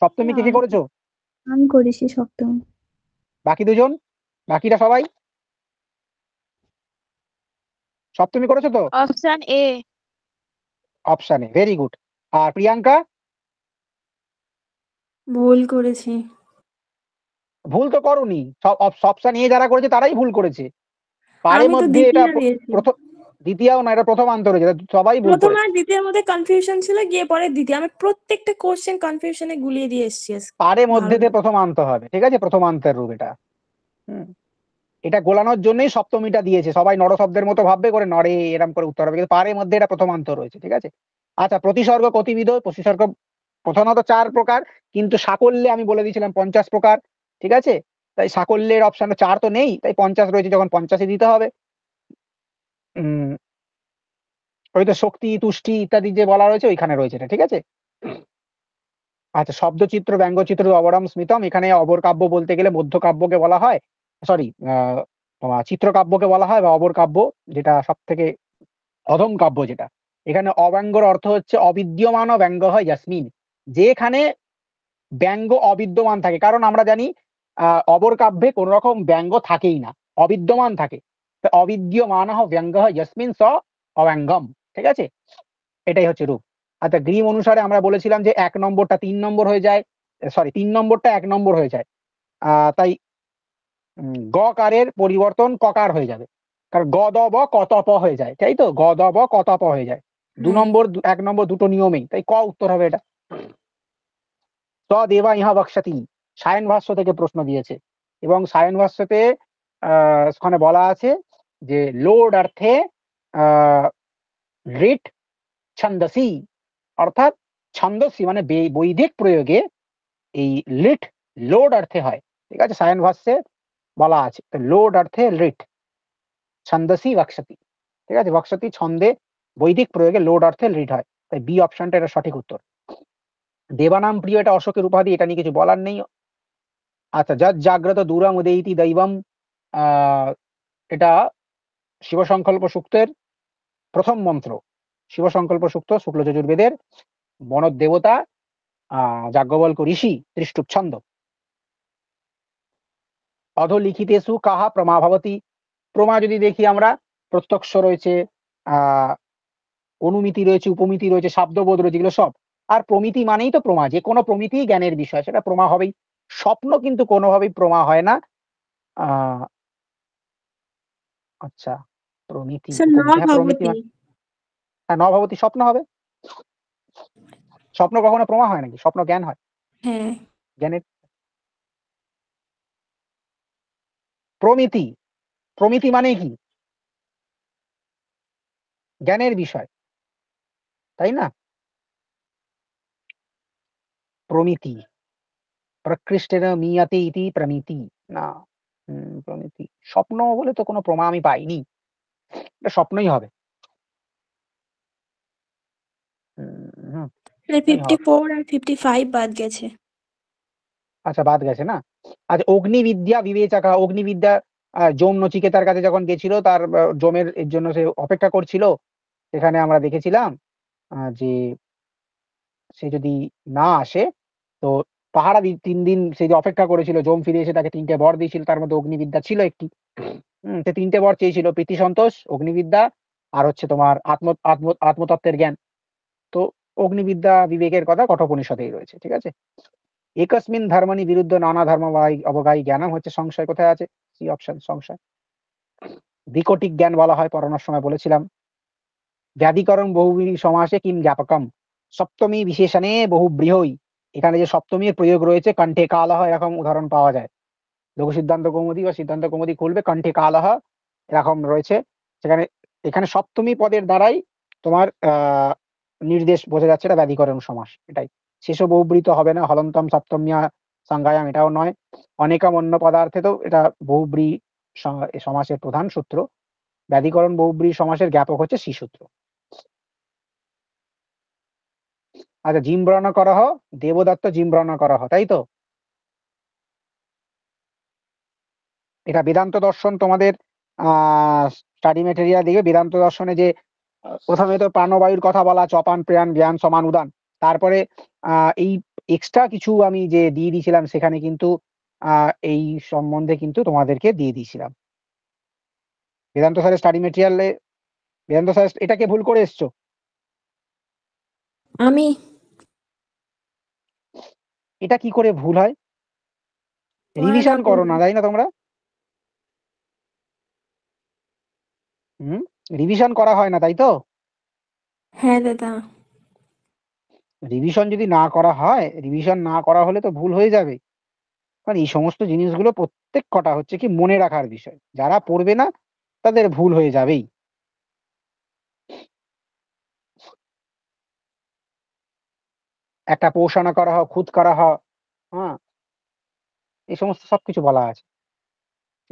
Speaker 1: সপ্তমী কে কে করেছো?
Speaker 2: আমি করেছি সপ্তম।
Speaker 1: বাকি দুজন, বাকিরা সবাই সপ্তমী করেছো তো?
Speaker 4: Option A.
Speaker 1: অপশানে, ভেরি গুড। আর প্রিয়াঙ্কা?
Speaker 3: ভুল করেছি।
Speaker 1: ভুল তো করোনি, অপশন এ যারা করেছে তারাই ভুল করেছে। পারে
Speaker 3: আমি তো
Speaker 1: মধ্যে এটা
Speaker 3: দ্বিতীয় দিয়েছি।
Speaker 1: প্রথম, দ্বিতীয় না, এটা প্রথমান্ত রয়েছে, সবাই ভুল
Speaker 3: প্রথম
Speaker 1: করেছে।
Speaker 3: আর দ্বিতীয়ের মধ্যে কনফিউশন ছিল, গিয়ে পরে দ্বিতীয়। আমি প্রত্যেকটা কোশ্চেন কনফিউশনে গুলিয়ে দিয়ে এসেছি আজকে।
Speaker 1: পারে মধ্যে
Speaker 3: ভালো
Speaker 1: দিয়ে প্রথমান্ত হবে। ঠিক আছে? প্রথমান্তের রূপ এটা। হুম, এটা গোলানোর জন্যই সপ্তমীটা দিয়েছে, সবাই নর শব্দের মতো ভাববে করে নরে এরম করে উত্তর হবে, কিন্তু পারের মধ্যে এটা প্রথমান্ত রয়েছে। ঠিক আছে? আচ্ছা, প্রতিসর্গ কতিবিধ? প্রতিসর্গ প্রধানত ৪ প্রকার, কিন্তু সাকল্যে আমি বলে দিয়েছিলাম ৫০ প্রকার। ঠিক আছে? তাই সাকল্যের অপশনে ৪ তো নেই, তাই ৫০ রয়েছে, যখন ৫০ই দিতে হবে। উম ওই তো শক্তি, তুষ্টি ইত্যাদি যে বলা রয়েছে ওইখানে রয়েছে এটা। ঠিক আছে? আচ্ছা, শব্দচিত্র, ব্যঙ্গচিত্র, অবরম স্মিতম, এখানে অবর কাব্য বলতে গেলে মধ্য কাব্যকে বলা হয়, সরি, তোমার চিত্রকাব্যকে বলা হয়, বা অবর কাব্য যেটা সব থেকে অধম কাব্য যেটা। এখানে অব্যঙ্গর অর্থ হচ্ছে অবিদ্যমান ব্যঙ্গ হয় ইয়াসমিন, যেখানে ব্যঙ্গ অবিদ্যমান থাকে। কারণ আমরা জানি অবর কাব্যে কোন রকম ব্যঙ্গ থাকেই না, অবিদ্যমান থাকে। অবিদ্যমান ব্যঙ্গ হয় ইয়াসমিন স অব্যঙ্গম। ঠিক আছে? এটাই হচ্ছে রূপ। আচ্ছা, গ্রীম অনুসারে আমরা বলেছিলাম যে ১ নম্বরটা ৩ নম্বর হয়ে যায়, সরি ৩ নম্বরটা ১ নম্বর হয়ে যায়। তাই গকারের পরিবর্তন ককার হয়ে যাবে, কারণ গ দ ব কত প হয়ে যায়, তাই তো, গ দ ব কত প হয়ে যায়।
Speaker 3: হ্যাঁ।
Speaker 1: 1 নম্বর দুটো নিয়মেই, তাই ক উত্তর হবে এটা। স দেবা ইহা বক্সাতি, সায়ন ভাষ্য থেকে প্রশ্ন দিয়েছে, এবং সায়ন ভাষ্যতে ওখানে বলা আছে যে লোড অর্থে রিট ছন্দসি, অর্থাৎ ছন্দসি মানে বৈদিক প্রয়োগে এই লিট লোড অর্থে হয়, ঠিক আছে, সায়ন ভাষ্যে বলা আছে। তো লোড অর্থে লিট ছন্দসি বক্সতি, ঠিক আছে, বক্সতি ছন্দে বৈদিক প্রয়োগে লোড অর্থে লিট হয়, তাই বি অপশনটা এটা সঠিক উত্তর। দেবানাম প্রিয়, এটা অশোকের উপাধি, এটা নিয়ে কিছু বলার নেই। আচ্ছা, যৎ জাগ্রত দূরম উদয়িতি দৈবম, এটা শিবসংকল্প সূক্তের প্রথম মন্ত্র। শিবসংকল্প সূক্ত শুক্ল যজুর্বেদের বনদেবতা যাজ্ঞবল্ক ঋষি ত্রিষ্টুপ ছন্দ। অধলিখিতেষু কাহা প্রমা ভবতি, প্রমা যদি দেখি আমরা, প্রত্যক্ষ রয়েছে, অনুমিতি রয়েছে, উপমিতি রয়েছে, শব্দবোধ রয়েছে, এগুলো সব। আর প্রমিতি মানেই তো প্রমা, যে কোনো প্রমিতি জ্ঞানের বিষয়, সেটা প্রমা হবেই। স্বপ্ন কিন্তু কোনোভাবেই প্রমা হয় না। আচ্ছা, প্রমিতি,
Speaker 3: স্যার
Speaker 1: উপমিতি, হ্যাঁ প্রমিতি,
Speaker 3: নভবতী।
Speaker 1: হ্যাঁ নভবতী স্বপ্ন হবে। স্বপ্ন কখনো প্রমা হয় নাকি? স্বপ্ন জ্ঞান হয়,
Speaker 3: হ্যাঁ।
Speaker 1: জ্ঞানের। প্রমিতি, প্রমিতি মানে কি? জ্ঞানের বিষয়, তাই না? প্রমিতি, প্রকৃষ্টেন মিয়াতে ইতি প্রমিতি, না প্রমিতি। স্বপ্ন বলে তো কোনো প্রমা আমি পাইনি, এটা স্বপ্নই হবে। হুম, স্বপ্নই হবে।
Speaker 3: 54 আর 55 বাদ গেছে।
Speaker 1: আচ্ছা, বাদ গেছে না। আচ্ছা, অগ্নিবিদ্যা বিবেচকা, অগ্নিবিদ্যা যম নচিকেতার কাছে যখন গেছিল, তার যমের এর জন্য সে অপেক্ষা করছিল, সেখানে আমরা দেখেছিলাম যে সে যদি না আসে, তো পাহারা 3 দিন সে যে অপেক্ষা করেছিল, যম ফিরে এসে তাকে 3টে বর দিয়েছিল, তার মধ্যে অগ্নিবিদ্যা ছিল একটি। সে 3টে বর চেয়েছিল, প্রীতি সন্তোষ, অগ্নিবিদ্যা, আর হচ্ছে তোমার আত্মতত্ত্বের জ্ঞান। তো অগ্নিবিদ্যা বিবেকের কথা কঠোপনিষদেই রয়েছে, ঠিক আছে। একস্মিন ধর্মনি বিরুদ্ধ নানা ধর্ম অবগায়ী জ্ঞানম হচ্ছে সংশয়, কোথায় আছে? সি অপশন, সংশয়। দ্বিকটিক জ্ঞান বলা হয়, পড়ানোর সময় বলেছিলাম। ব্যাধিকরণ বহুব্রীহি সমাসে কিম জ্ঞাপকম, সপ্তমী বিশেষণে বহু বৃহই, এখানে যে সপ্তমীর প্রয়োগ রয়েছে, কণ্ঠে কালহ, এরকম উদাহরণ পাওয়া যায়। লঘু সিদ্ধান্ত কৌমুদি বা সিদ্ধান্ত কৌমুদি খুলবে, কণ্ঠে কালহ এরকম রয়েছে সেখানে। এখানে সপ্তমী পদের দ্বারাই তোমার নির্দেশ বোঝা যাচ্ছে, এটা ব্যাধিকরণ সমাস, এটাই। শেষও বহুব্রীত হবে না, হলন্তম সপ্তম্যা সংজ্ঞায়াম, এটাও নয়। অনেকম অন্য পদার্থে তো এটা বহুব্রী সমাসের প্রধান সূত্র। ব্যাধিকরণ বহুব্রী সমাসের জ্ঞাপক হচ্ছে সি সূত্র। আচ্ছা, জিমব্রণ করহ, দেবদত্ত জিমব্রণ করহ, তাই তো। এটা বেদান্ত দর্শন, তোমাদের স্টাডি ম্যাটেরিয়াল দিকে বেদান্ত দর্শনে যে প্রথমে তো প্রাণবায়ুর কথা বলা, চপান প্রাণ জ্ঞান সমান উদান, তারপরে এই এক্সট্রা কিছু আমি যে দিয়ে দিয়েছিলাম, সেখানে কিন্তু এই সম্বন্ধে কিন্তু তোমাদেরকে দিয়ে দিয়েছিলাম বেদান্ত স্যারের স্টাডি ম্যাটেরিয়ালে। বেদান্ত স্যার এটাকে ভুল করে এসছো।
Speaker 3: আমি
Speaker 1: এটা কি করে ভুল হয়? রিভিশন করো না, তাই না তোমরা? রিভিশন করা হয় না, তাই তো।
Speaker 3: হ্যাঁ দাদা।
Speaker 1: রিভিশন যদি না করা হয়, রিভিশন না করা হলে তো ভুল হয়ে যাবে। কারণ এই সমস্ত জিনিসগুলো প্রত্যেক কটা হচ্ছে কি মনে রাখার বিষয়, যারা পড়বে না তাদের ভুল হয়ে যাবেই। একটা পোষণা করা হয়, খুদ করা হয়, হ্যাঁ, এই সমস্ত সবকিছু বলা আছে।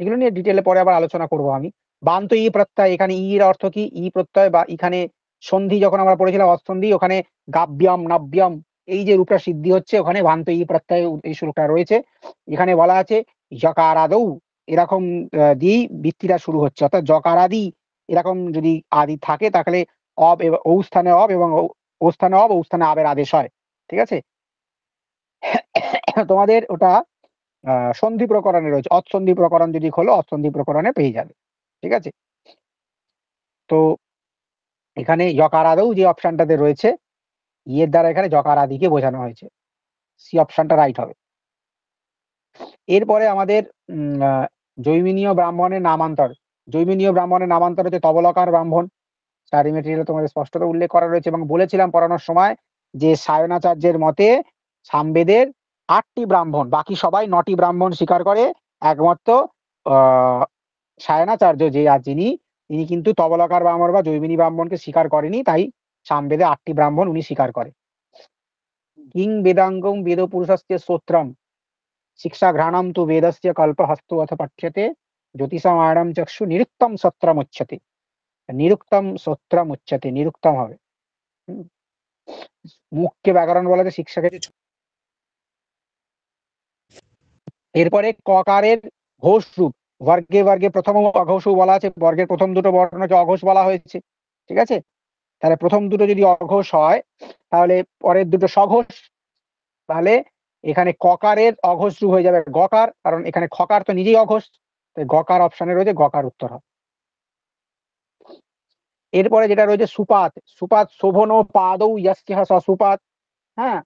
Speaker 1: এগুলো নিয়ে ডিটেলে পরে আবার আলোচনা করব আমি। বান্ত ই প্রত্যয়, এখানে ই এর অর্থ কি? ই প্রত্যয় বা এখানে সন্ধি, যখন আমরা পড়েছিলাম অসন্ধি, ওখানে গাব্যম নব্যম, এই যে রূপটা সিদ্ধি হচ্ছে, ওখানে বান্ত ই প্রত্যয় এই শুরুটা রয়েছে। এখানে বলা আছে যকারাদৌ, এরকম দিয়েই বৃত্তিটা শুরু হচ্ছে, অর্থাৎ যকারাদি এরকম যদি আদি থাকে, তাহলে অব এবং ও স্থানে অব এবং ও স্থানে অব, ও স্থানে আবের আদেশ হয়, ঠিক আছে। তোমাদের ওটা সন্ধি প্রকরণে রয়েছে, অৎসন্ধি প্রকরণ যদি খোলো, অৎসন্ধি প্রকরণে পেয়ে যাবে, ঠিক আছে। তো এখানে যকারাদৌ যে অপশনটাতে রয়েছে, ইয়ের দ্বারা এখানে যকারাদিকে বোঝানো হয়েছে, সি অপশনটা রাইট হবে। এরপরে আমাদের জৈমিনীয় ব্রাহ্মণের নামান্তর। জৈমিনীয় ব্রাহ্মণের নামান্তর হচ্ছে তবলকার ব্রাহ্মণ। স্টাডি মেটেরিয়ালে তোমাদের স্পষ্টত উল্লেখ করা রয়েছে এবং বলেছিলাম পড়ানোর সময় যে সায়নাচার্যের মতে সামবেদের 8টি ব্রাহ্মণ, বাকি সবাই 9টি ব্রাহ্মণ স্বীকার করে। একমাত্র আহ সায়নাচার্য যিনি তিনি কিন্তু তবলকার ব্রাহ্মণ বা জৈমিনী ব্রাহ্মণকে স্বীকার করেনি, তাই সামবেদে 8টি ব্রাহ্মণ উনি স্বীকার করে। কিং বেদাঙ্গম বেদ পুরুষস্য স্তোত্রম শিক্ষা ঘ্রাণম তু বেদস্য কল্পহস্তু অথ পঠ্যতে জ্যোতিষমায়ণম চক্ষু নিরুক্তম সত্রম উচ্যতে। নিরুক্তম সত্রম উচ্যতে, নিরুক্তম হবে। হুম। মুখকে ব্যাকরণ বলাতে শিক্ষাকে। এরপরে ককারের ঘোষ রূপ, বর্গে বর্গে প্রথম অঘোষ বলা আছে, বর্গের প্রথম দুটো বর্ণকে অঘোষ বলা হয়েছে, ঠিক আছে। তাহলে প্রথম দুটো যদি অঘোষ হয় তাহলে পরের দুটো সঘোষ, তাহলে এখানে ককারের অঘোষ রূপ হয়ে যাবে গকার, কারণ এখানে খকার তো নিজেই অঘোষ, তাই গকার অপশনে রয়েছে, গকার উত্তর হবে। এরপরে যেটা রয়েছে সুপাত, সুপাত শোভন পাদৌ ইয়াস্যহ সুপাত, হ্যাঁ,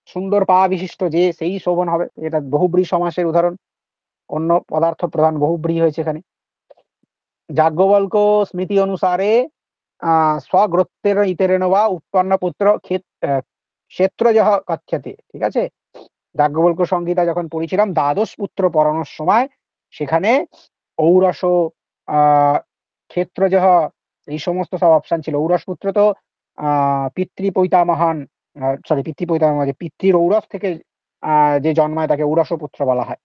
Speaker 1: সুন্দর পা বিশিষ্ট যে সেই শোভন হবে, এটা বহুব্রী সমাসের উদাহরণ। অন্য পদার্থ প্রধান বহুব্রী হয়েছে এখানে। যাজ্ঞবল্ক্য স্মৃতি অনুসারে স্বগ্রোত্তের ইতরেণ বা উৎপন্ন পুত্র ক্ষেত্রজহ কথ্যতে, ঠিক আছে। যাজ্ঞবল্ক্য সংহিতা যখন পড়েছিলাম দ্বাদশ পুত্র পড়ানোর সময়, সেখানে ঔরস ক্ষেত্রজহ এই সমস্ত সব অপশন ছিল। ঔরস পুত্র তো পিতৃপৈতামহান, সরি পিতৃপৈতামহ, পিতৃর ঔরস থেকে যে জন্মায় তাকে ঔরস পুত্র বলা হয়।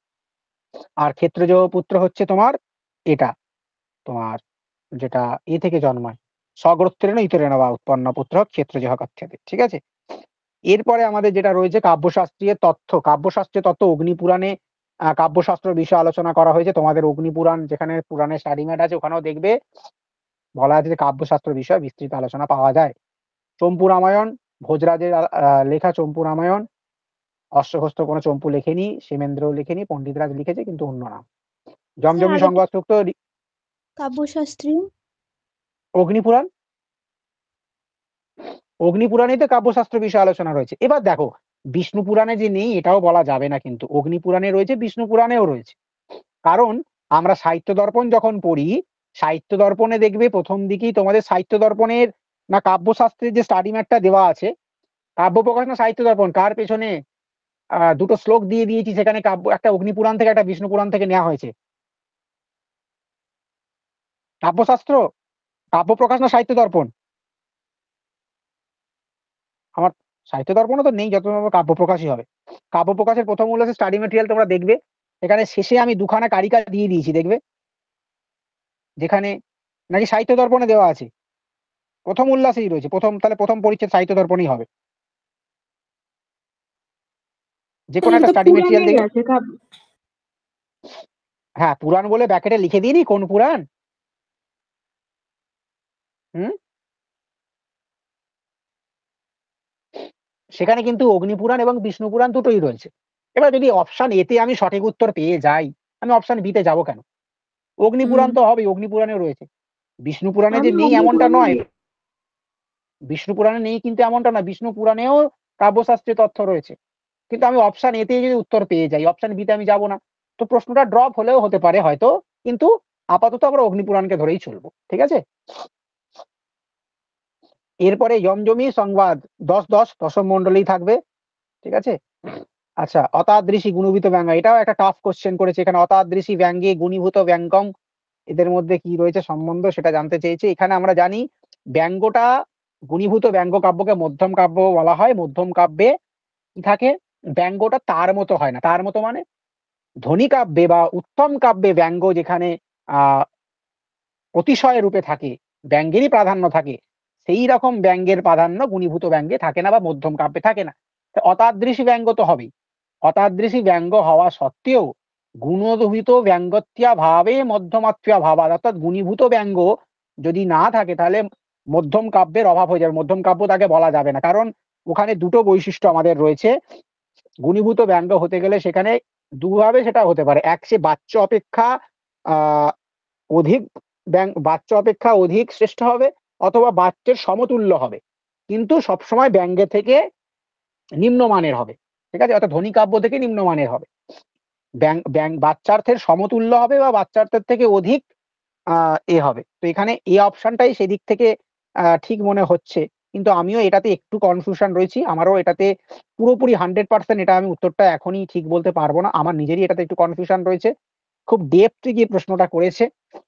Speaker 1: আর ক্ষেত্রজ পুত্র হচ্ছে তোমার এটা, তোমার যেটা এ থেকে জন্মায়, স্বগোত্রেণ ইতরেণ বা উৎপন্ন পুত্র ক্ষেত্রজহ কথ্যতে, ঠিক আছে। এরপরে আমাদের যেটা রয়েছে কাব্যশাস্ত্রীয় তথ্য, কাব্যশাস্ত্রীয় তথ্য অগ্নিপুরাণে কাব্যশাস্ত্র বিষয়ে আলোচনা করা হয়েছে। তোমাদের অগ্নিপুরাণ যেখানে পুরাণের স্টাডি ম্যাট আছে ওখানেও দেখবে বলা আছে যে কাব্যশাস্ত্র বিষয়ে বিস্তৃত আলোচনা পাওয়া যায়। চম্পু রামায়ণ, ভোজরাজের লেখা চম্পু রামায়ণ, অশ্বহস্ত কোনো চম্পু লেখেনি, সেমেন্দ্র লেখেনি, পণ্ডিতরাজ লিখেছে কিন্তু অন্য নাম। জমজমি
Speaker 2: আরেকটা
Speaker 1: সংবাদ সূক্ত,
Speaker 2: কাব্যশাস্ত্রী।
Speaker 1: অগ্নিপুরাণ, অগ্নিপুরাণে তো কাব্যশাস্ত্র বিষয়ে আলোচনা রয়েছে। এবার দেখো বিষ্ণু পুরাণে যে নেই এটাও বলা যাবে না, কিন্তু অগ্নিপুরাণে রয়েছে, বিষ্ণু পুরাণেও রয়েছে। কারণ আমরা সাহিত্য দর্পণ যখন পড়ি, সাহিত্য দর্পণে দেখবে প্রথম দিকেই তোমাদের সাহিত্য দর্পণের না কাব্যশাস্ত্রের যে স্টাডি ম্যাটটা দেওয়া আছে, কাব্য প্রকাশ না সাহিত্য দর্পণ, কার পেছনে দুটো শ্লোক দিয়ে দিয়েছি, সেখানে কাব্য একটা অগ্নিপুরাণ থেকে একটা বিষ্ণু পুরাণ থেকে নেওয়া হয়েছে। কাব্যশাস্ত্র, কাব্য প্রকাশ না সাহিত্য দর্পণ? আমার সাহিত্য দর্পণও তো নেই, যত সম্ভব কাব্য প্রকাশই হবে। কাব্য প্রকাশের প্রথম উল্লাসে স্টাডি মেটেরিয়াল তোমরা দেখবে, এখানে শেষে আমি দুখানা কারিকা দিয়ে দিয়েছি, দেখবে যেখানে নাকি সাহিত্য দর্পণে দেওয়া আছে, প্রথম উল্লাসেই রয়েছে, প্রথম, তাহলে প্রথম পরিচ্ছেদ সাহিত্য দর্পণই হবে। যে কোনো
Speaker 3: তাহলে
Speaker 1: একটা
Speaker 3: তো
Speaker 1: স্টাডি মেটেরিয়াল
Speaker 3: পুরাণেরই
Speaker 1: দেখবে।
Speaker 3: আছে
Speaker 1: হ্যাঁ, পুরাণ বলে ব্যাকেটে লিখে দিইনি কোন পুরাণ। হুম, সেখানে কিন্তু অগ্নিপুরাণ এবং বিষ্ণু পুরাণ দুটোই রয়েছে। এবার যদি অপশন এতে আমি সঠিক উত্তর পেয়ে যাই, আমি অপশন বিতে যাবো কেন? অগ্নিপুরাণ তো হবে, অগ্নিপুরাণেও রয়েছে। বিষ্ণু পুরাণে যে
Speaker 3: আমি
Speaker 1: নেই এমনটা নয়,
Speaker 3: অগ্নিপুরাণেরই।
Speaker 1: বিষ্ণু পুরাণে নেই কিন্তু এমনটা নয়, বিষ্ণু পুরাণেও কাব্যশাস্ত্রীয় তথ্য রয়েছে। কিন্তু আমি অপশন এতে যদি উত্তর পেয়ে যাই, অপশন বিতে আমি যাব না, তো প্রশ্নটা ড্রপ হলেও হতে পারে হয়তো, কিন্তু আপাতত আমরা অগ্নিপুরাণকে ধরেই চলবো, ঠিক আছে। এরপরে যমজমি সংবাদ 10-10 দশম মন্ডলেই থাকবে, ঠিক আছে। আচ্ছা, অতাদৃশী গুণীভূত ব্যঙ্গ, এটাও একটা টাফ কোশ্চেন করেছে এখানে। অতাদৃশী ব্যঙ্গে গুণীভূত ব্যঙ্গম, এদের মধ্যে কি রয়েছে সম্বন্ধ সেটা জানতে চেয়েছে। এখানে আমরা জানি ব্যঙ্গটা, গুণীভূত ব্যঙ্গ কাব্যকে মধ্যম কাব্য বলা হয়। মধ্যম কাব্যে কি থাকে, ব্যঙ্গটা তার মতো হয় না। তার মতো মানে ধ্বনি কাব্যে বা উত্তম কাব্যে ব্যঙ্গ যেখানে আহ অতিশয় রূপে থাকে, ব্যঙ্গেরই প্রাধান্য থাকে, সেই রকম ব্যঙ্গের প্রাধান্য গুণীভূত ব্যঙ্গে থাকে না বা মধ্যম কাব্যে থাকে না। অতাদৃশী ব্যঙ্গ তো হবেই। অতাদৃশী ব্যঙ্গ হওয়া সত্ত্বেও গুণভূত ব্যঙ্গত্য়া ভাবে মধ্যমাত্র্যা ভাবা, অর্থাৎ গুণীভূত ব্যঙ্গ যদি না থাকে তাহলে মধ্যম কাব্যের অভাব হয়ে যাবে, মধ্যম কাব্য তাকে বলা যাবে না। কারণ ওখানে দুটো বৈশিষ্ট্য আমাদের রয়েছে। গুণীভূত ব্যঙ্গ হতে গেলে সেখানে দুভাবে সেটা হতে পারে, এক সে বাচ্য অপেক্ষা আহ অধিক বাচ্য অপেক্ষা অধিক শ্রেষ্ঠ হবে, অথবা বাচ্যের সমতুল্য হবে, কিন্তু সবসময় ব্যঙ্গে থেকে নিম্নমানের হবে, ঠিক আছে, অর্থাৎ ধ্বনি কাব্য থেকে নিম্নমানের হবে। বাচ্চার্থের সমতুল্য হবে বা বাচ্চার্থের থেকে অধিক হবে। তো এখানে এই অপশনটাই সেদিক থেকে ঠিক মনে হচ্ছে। কিন্তু আমিও এটাতে একটু কনফিউশন রয়েছি। আমারও এটাতে পুরোপুরি 100% এটা আমি উত্তরটা এখনই ঠিক বলতে পারবো না। আমার নিজেরই এটাতে একটু কনফিউশন রয়েছে। খুব ডেপথে গিয়ে প্রশ্নটা করেছে।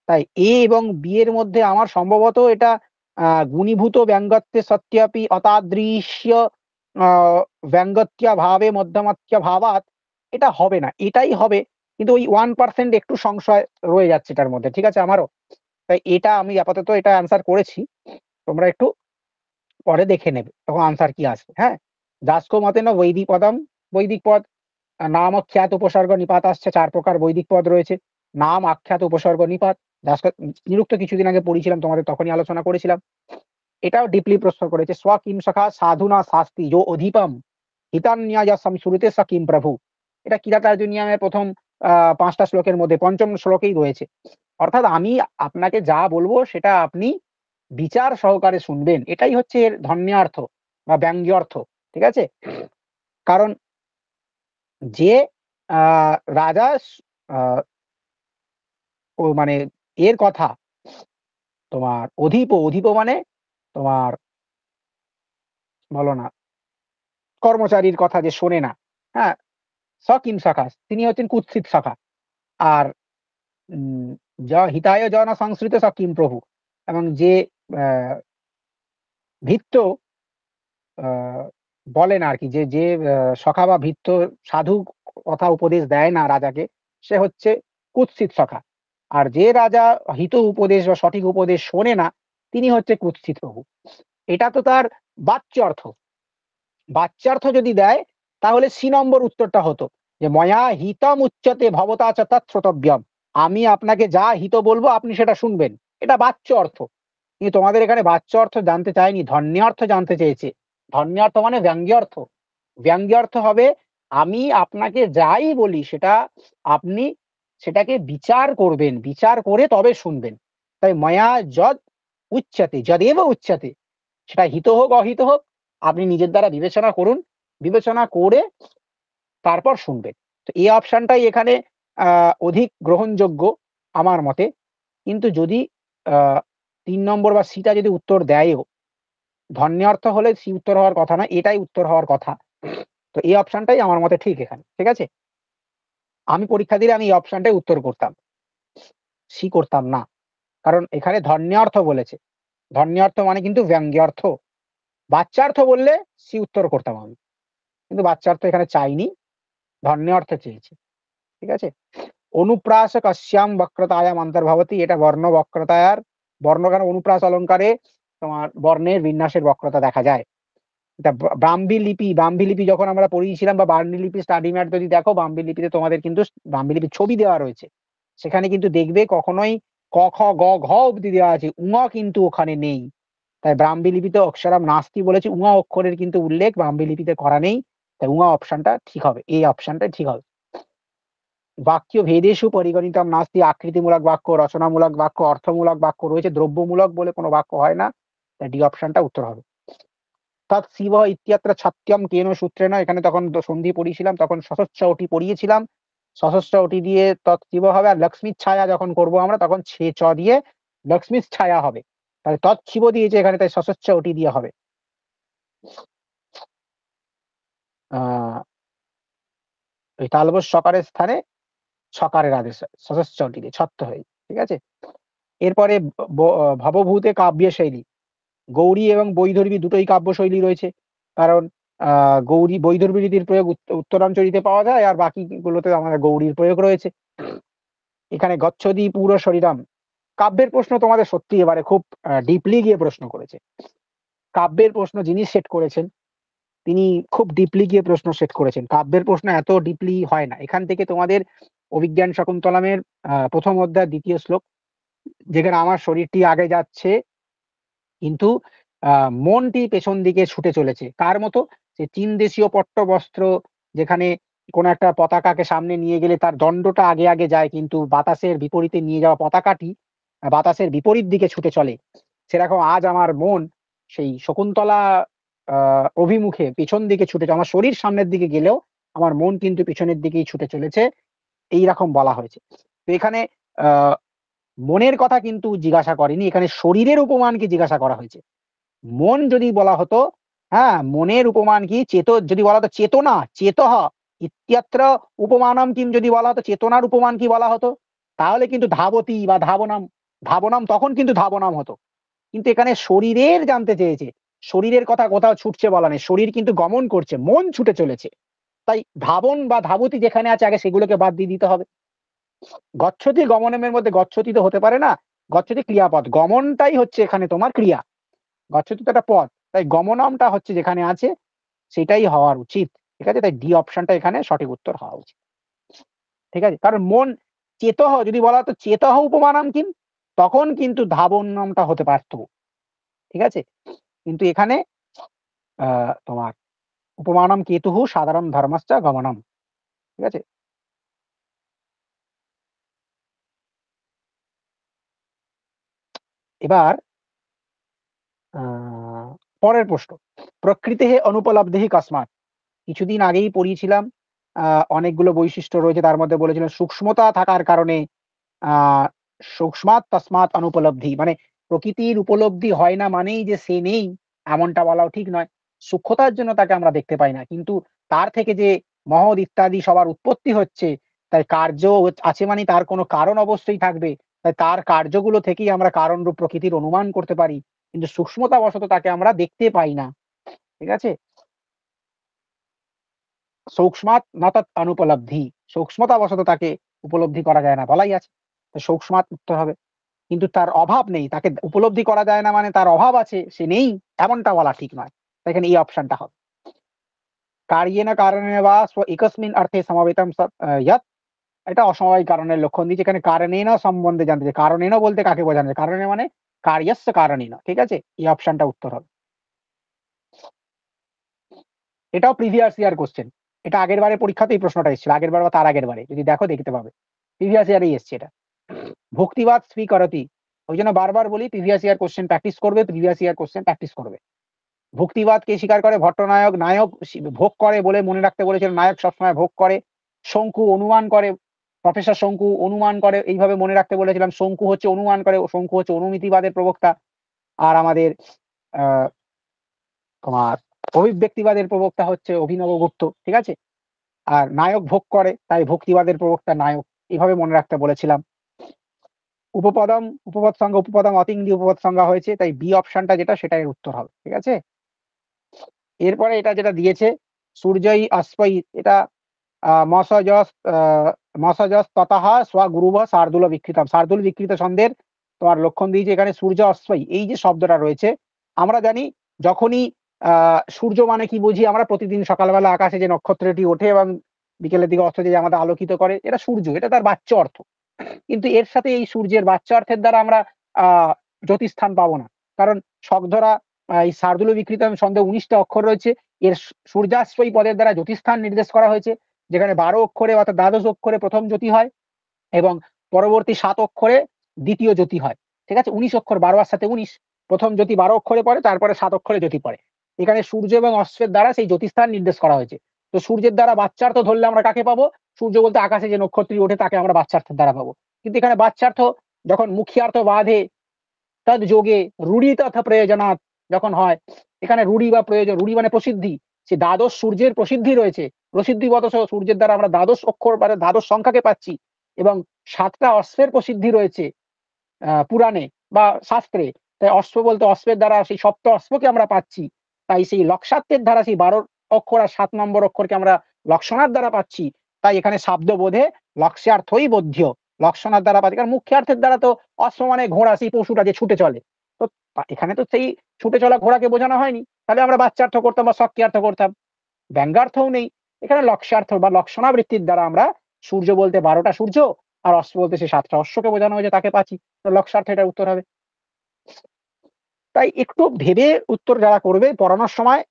Speaker 1: তাই এ এবং বি এর মধ্যে আমার সম্ভবত এটা গুণীভূত ব্যঙ্গত্বে সত্যাপি অতাদৃশ্য আ ব্যঙ্গত্যা ভাবে মধ্যমাত্য ভাবাৎ এটা হবে না। এটাই হবে। কিন্তু ওই 1% একটু সংশয় রয়ে যাচ্ছে এটার মধ্যে। ঠিক আছে আমারও? তাই এটা আমি আপাতত এটা অ্যান্সার করেছি। তোমরা একটু পরে দেখে নেবে। তখন আনসার কি আসবে, হ্যাঁ? যাস্কো মতেন বৈদিক পদম, বৈদিক পদ, নাম অখ্যাত উপসর্গ নিপাত আসছে ৪ প্রকার বৈদিক পদ রয়েছে। নাম, আখ্যাত, উপসর্গ, নিপাত। নিরুক্ত কিছুদিন আগে পড়িয়েছিলাম তোমাদের তখনই আলোচনা করেছিলাম। এটাও ডিপলি প্রশ্ন করেছে। স্ব কিম সখা সাধুনা শাস্তি যো অধিপম হিতান্যায়সম শ্রুতে স কিম প্রভু। এটা কিরাতার্জুনীয়ামের ১ম ৫ টা শ্লোকের মধ্যে ৫ম শ্লোকেই রয়েছে। অর্থাৎ আমি আপনাকে যা বলবো সেটা আপনি বিচার সহকারে শুনবেন। এটাই হচ্ছে এর ধন্যার্থ বা ব্যঙ্গ্যার্থ। ঠিক আছে? কারণ যে আ রাজা আ ও মানে এর কথা তোমার অধিপ মানে তোমার বলো না, কর্মচারীর কথা যে শোনে না, হ্যাঁ? সকিম সখা তিনি হচ্ছেন কুৎসিত সখা। আর উম হিতায় জন সংশ্রিত সকিম প্রভু এবং যে আ ভৃত্য আ বলে না আরকি যে সখা বা ভৃত্য সাধু কথা উপদেশ দেয় না রাজাকে, সে হচ্ছে কুৎসিত সখা। আর যে রাজা হিত উপদেশ বা সঠিক উপদেশ শোনে না, তিনি হচ্ছে কুৎসিত প্রভু। এটা তো তার বাচ্য অর্থ। বাচ্যার্থ যদি দেয় তাহলে সি নম্বর উত্তরটা হতো যে ময়া হিতম উচ্যতে ভবতা চ তৎশ্রোতব্যম। আমি আপনাকে যা হিত বলবো আপনি সেটা শুনবেন। এটা বাচ্য অর্থ। কিন্তু তোমাদের এখানে বাচ্য অর্থ জানতে চায়নি, ধন্যার্থ জানতে চেয়েছে। ধন্যার্থ মানে ব্যঙ্গ্যার্থ। ব্যঙ্গ্যার্থ হবে আমি আপনাকে যাই বলি সেটা আপনি সেটাকে বিচার করবেন। বিচার করে তবে শুনবেন। তাই ময়া যদ উচ্যতে, যদেব উচ্যতে সেটা হিত হোক অহিত হোক আপনি নিজের দ্বারা বিবেচনা করুন। বিবেচনা করে তারপর শুনবেন। তো এই অপশনটাই এখানে অধিক গ্রহণযোগ্য আমার মতে। কিন্তু যদি আ ৩ নম্বর বা সি টা যদি উত্তর দেয়ও, ধন্যার্থ হলে সি উত্তর হওয়ার কথা না, এটাই উত্তর হওয়ার কথা। তো এই অপশনটাই আমার মতে ঠিক এখানে। ঠিক আছে? আমি পরীক্ষা দিলে আমি এই অপশনটাই উত্তর করতাম। সি করতাম না। কারণ এখানে ধন্যার্থ বলেছে। ধন্যার্থ মানে কিন্তু ব্যঙ্গ্যার্থ। বাচ্যার্থ বললে সি উত্তর করতাম আমি। কিন্তু বাচ্যার্থ এখানে চাইনি, ধন্যার্থ চেয়েছি। ঠিক আছে? অনুপ্রাস কস্যাম বক্রতায়াম অন্তর্ভবতি এটা বর্ণ বক্রতায়ার বর্ণগান অনুপ্রাস অলঙ্কারে তোমার বর্ণের বিন্যাসের বক্রতা দেখা যায়। এটা ব্রাহ্মী লিপি যখন আমরা পড়িয়েছিলাম বা বার্নি লিপি স্টাডি ম্যাট যদি দেখো ব্রাহ্মী লিপিতে তোমাদের কিন্তু ব্রাহ্মী লিপির ছবি দেওয়া রয়েছে। সেখানে কিন্তু দেখবে কখনোই ক, খ, গ, ঘ অব্দি দেওয়া আছে। কিন্তু ওখানে নেই। তাই ব্রাহ্মী লিপিতে অক্ষরম নাস্তি বলেছি। অক্ষরের কিন্তু উল্লেখ ব্রাহ্মী লিপিতে করা নেই। তাই অপশনটা ঠিক হবে। এই অপশনটাই ঠিক হবে। বাক্য ভেদেষু পরিগণিতম নাস্তি আকৃতিমূলক বাক্য, রচনামূলক বাক্য, অর্থমূলক বাক্য রয়েছে। দ্রব্যমূলক বলে কোনো বাক্য হয় না। তাই ডি অপশনটা উত্তর হবে। তৎ শিব ইত্যত্র ছত্যম কেন সূত্রেণ এখানে তখন সন্ধি পড়িয়েছিলাম তখন সশস্ত্র ওটি পড়িয়েছিলাম। সশস্ত্র ওটি দিয়ে তৎ শিব হবে আর লক্ষ্মীর ছায়া যখন করব আমরা তখন ছে চ দিয়ে লক্ষ্মীর ছায়া হবে। তাহলে তৎ শিব দিয়েছে এখানে তাই সশস্ত্র ওটি দিয়ে হবে। ওই তালবস সকারের স্থানে সকারের আদেশ হয়। সশস্ত্র ওটি দিয়ে ছত্ত হয়ে। ঠিক আছে? এরপরে ভবভূতে কাব্য শৈলী। গৌড়ী এবং বৈদর্ভী দুটোই কাব্যশৈলী রয়েছে। কারণ গৌড়ী বৈদর্ভী রীতির প্রয়োগ উত্তরাঞ্চলীতে পাওয়া যায় আর বাকিগুলোতে আমাদের গৌড়ীর প্রয়োগ রয়েছে। এখানে গচ্ছদি পুর শরীরাম। কাব্যের প্রশ্ন তোমাদের সত্যি এবারে খুব ডিপলি গিয়ে প্রশ্ন করেছে। কাব্যের প্রশ্ন যিনি সেট করেছেন তিনি খুব ডিপলি গিয়ে প্রশ্ন সেট করেছেন। কাব্যের প্রশ্ন এত ডিপলি হয় না। এখান থেকে তোমাদের অভিজ্ঞান শকুন্তলমের ১ম অধ্যায় ২য় শ্লোক যেখানে আমার শরীরটি আগে যাচ্ছে কিন্তু মনটি পেছন দিকে ছুটে চলেছে। কার মতো? যে চীন দেশীয় পট্টবস্ত্র যেখানে কোন একটা পতাকাকে সামনে নিয়ে গেলে তার দণ্ডটা আগে যায় কিন্তু বাতাসের বিপরীতে নিয়ে যাওয়া পতাকাটি বাতাসের বিপরীত দিকে ছুটে চলে। সেরকম আজ আমার মন সেই শকুন্তলা অভিমুখে পিছন দিকে ছুটে আমার শরীর সামনের দিকে গেলেও আমার মন কিন্তু পিছনের দিকেই ছুটে চলেছে। এইরকম বলা হয়েছে। তো এখানে মনের কথা কিন্তু জিজ্ঞাসা করেনি, এখানে শরীরের উপমানকে জিজ্ঞাসা করা হয়েছে। মন যদি বলা হতো, হ্যাঁ, মনের উপমান কি, যদি বলা হতো চেতনা, চেতহ ইত্যত্র উপমানম কিম যদি বলা হতো, চেতনার উপমান কি বলা হতো, তাহলে কিন্তু ধাবতী বা ধাবনাম, ধাবনাম তখন কিন্তু ধাবনাম হতো। কিন্তু এখানে শরীরের জানতে চেয়েছে, শরীরের কথা কোথাও ছুটছে বলা নেই, শরীর কিন্তু গমন করছে, মন ছুটে চলেছে। তাই ধাবন বা ধাবতী যেখানে আছে আগে সেগুলোকে বাদ দিয়ে দিতে হবে। গচ্ছতি গমনমের মধ্যে গচ্ছতি তো হতে পারে না, গচ্ছতি ক্রিয়াপদ, গমনটাই হচ্ছে এখানে তোমার ক্রিয়া, গচ্ছতি তো একটা পদ, তাই গমনমটা হচ্ছে যেখানে আছে সেটাই হওয়ার উচিত। ঠিক আছে, তাই ডি অপশনটা এখানে সঠিক উত্তর হওয়া উচিত। ঠিক আছে, কারণ মন চেতহ যদি বলা হতো চেতহ উপমানাম কিম, তখন কিন্তু ধাবনমটা হতে পারতো। ঠিক আছে, কিন্তু এখানে তোমার উপমানম কেতুহু সাধারণ ধর্মশ্চ গমনম। ঠিক আছে, এবার পরের প্রশ্ন, প্রকৃতি অনুপলব্ধি কসমাৎ। কিছুদিন আগেই পড়িয়েছিলাম, অনেকগুলো বৈশিষ্ট্য রয়েছে, তার মধ্যে বলেছিলেন সূক্ষ্মতা থাকার কারণে সূক্ষ্মাৎ তস্মাৎ অনুপলব্ধি, মানে প্রকৃতির উপলব্ধি হয় না মানেই যে সে নেই এমনটা বলাও ঠিক নয়। সূক্ষ্মতার জন্য তাকে আমরা দেখতে পাই না, কিন্তু তার থেকে যে মহৎ ইত্যাদি সবার উৎপত্তি হচ্ছে, তাই কার্য আছে মানে তার কোনো কারণ অবশ্যই থাকবে, তাই তার কার্যগুলো থেকেই আমরা কারণরূপ প্রকৃতির অনুমান করতে পারি, কিন্তু সূক্ষ্মতা বশত তাকে আমরা দেখতে পাই না। ঠিক আছে, সূক্ষ্মাৎ না তৎ অনুপলব্ধি, সূক্ষ্মতা বশত তাকে উপলব্ধি করা যায় না বলাই আছে, তো সূক্ষ্মাৎ উত্তর হবে। কিন্তু তার অভাব নেই, তাকে উপলব্ধি করা যায় না মানে তার অভাব আছে, সে নেই এমনটা বলা ঠিক নয়, তাই এখানে এই অপশনটা হবে। কার্যেন কারণে বা একস্মিন অর্থে সমবেতম ইয়ৎ, এটা অসমবায়িক কারণের লক্ষণ দিচ্ছে, এখানে কারণেন সম্বন্ধে জানতে চাই, কারণেন বলতে কাকে বোঝানো যায়, কারণে মানে কার্যস্য কারণেন। ঠিক আছে, এই অপশনটা উত্তর হবে। এটাও প্রিভিয়াস ইয়ার কোশ্চেন, এটা আগের বারে পরীক্ষাতে এই প্রশ্নটা এসেছিল, আগের বার বা তার আগের বারে যদি দেখো দেখতে পাবে, প্রিভিয়াস ইয়ারেই এসছে এটা। ভক্তিবাদ স্বীকরতি, ওই জন্য বারবার বলি প্রিভিয়াস ইয়ার কোশ্চেন প্র্যাকটিস করবে, প্রিভিয়াস ইয়ার কোশ্চেন প্র্যাকটিস করবে। ভক্তিবাদ কে স্বীকার করে, ভট্টনায়ক, নায়ক ভোগ করে বলে মনে রাখতে বলেছিল, নায়ক সবসময় ভোগ করে। শঙ্কু অনুমান করে, প্রফেসর শঙ্কু অনুমান করে, এইভাবে মনে রাখতে বলেছিলাম, শঙ্কু হচ্ছে অনুমান করে, শঙ্কু হচ্ছে অনুমিতিবাদের প্রবক্তা। আর আমাদের আহ তোমার অভিব্যক্তিবাদের প্রবক্তা হচ্ছে অভিনবগুপ্ত। ঠিক আছে, আর নায়ক ভোগ করে, তাই ভক্তিবাদের প্রবক্তা নায়ক, এইভাবে মনে রাখতে বলেছিলাম। উপপদম উপপদ সংজ্ঞা, উপপদম অতিঙ্গি উপপদ সংজ্ঞা হয়েছে, তাই বি অপশনটা যেটা সেটাই উত্তর হবে। ঠিক আছে, এরপরে এটা যেটা দিয়েছে সূর্যই অশ্বই, এটা মসজস ততঃ স্বগুরুব শার্দুল বিকৃতম, শার্দুল বিকৃত ছন্দের তোমার লক্ষণ দিয়েছে, এখানে সূর্য অশ্বই এই যে শব্দটা রয়েছে, আমরা জানি যখনই সূর্য মানে কি বুঝি আমরা, প্রতিদিন সকালবেলা আকাশে যে নক্ষত্রটি ওঠে এবং বিকেলের দিকে অস্ত যায় আমাদের আলোকিত করে, এটা সূর্য, এটা তার বাচ্য অর্থ। কিন্তু এর সাথে এই সূর্যের বাচ্য অর্থের দ্বারা আমরা জ্যোতিস্থান পাবো না, কারণ শব্দরা এই শার্দুল বিকৃত ছন্দে 19টা অক্ষর রয়েছে, এর সূর্যাশ্রয়ী পদের দ্বারা জ্যোতিস্থান নির্দেশ করা হয়েছে, যেখানে 12 অক্ষরে অর্থাৎ দ্বাদশ অক্ষরে প্রথম জ্যোতি হয় এবং পরবর্তী 7 অক্ষরে দ্বিতীয় জ্যোতি হয়। ঠিক আছে, 19 অক্ষর, 12 এর সাথে 19, প্রথম জ্যোতি 12 অক্ষরে পড়ে, তারপরে 7 অক্ষরে জ্যোতি পড়ে। এখানে সূর্য এবং অশ্বের দ্বারা সেই জ্যোতিস্থান নির্দেশ করা হয়েছে। তো সূর্যের দ্বারা বাচ্চার্থ ধরলে আমরা কাকে পাবো, সূর্য বলতে আকাশে যে নক্ষত্রী ওঠে তাকে আমরা বাচ্চার্থের দ্বারা পাবো। কিন্তু এখানে বাচ্চার্থ যখন মুখিয়ার্থ বাধে তদ যোগে রূঢ়ি তথা প্রয়োজনাৎ যখন হয়, এখানে রূঢ়ি বা প্রয়োজন, রূঢ়ি মানে প্রসিদ্ধি, সে দ্বাদশ সূর্যের প্রসিদ্ধি রয়েছে, প্রসিদ্ধিবত সূর্যের দ্বারা আমরা দ্বাদশ অক্ষর মানে দ্বাদশ সংখ্যাকে পাচ্ছি, এবং 7টা অশ্বের প্রসিদ্ধি রয়েছে পুরাণে বা শাস্ত্রে, তাই অশ্ব বলতে অশ্বের দ্বারা সেই সপ্ত অশ্বকে আমরা পাচ্ছি, তাই সেই লক্ষার্থের দ্বারা সেই 12 অক্ষর আর 7 নম্বর অক্ষরকে আমরা লক্ষণার দ্বারা পাচ্ছি, তাই এখানে শব্দ বোধে লক্ষ্যার্থই বোধ্য, লক্ষণার দ্বারা পাচ্ছি, কারণ মুখ্যার্থের দ্বারা তো অশ্ব মানে ঘোড়া, সেই পশুটা যে ছুটে চলে, তো এখানে তো সেই ছুটে চলা ঘোড়াকে বোঝানো হয়নি, তাহলে আমরা বাচ্চার্থ করতাম বা সক্রিয়ার্থ করতাম, ব্যঙ্গার্থও নেই, এখানে লক্ষ্যার্থ বা লক্ষণাবৃত্তির দ্বারা আমরা সূর্য বলতে 12টা সূর্য আর অশ্ব বলতে সেই 7টা অশ্বকে বোঝানো হয়েছে, তাকে পাচ্ছি, তো লক্ষ্যার্থ এটা উত্তর হবে। তাই একটু ভেবে উত্তর যারা করবে পড়ানোর সময়,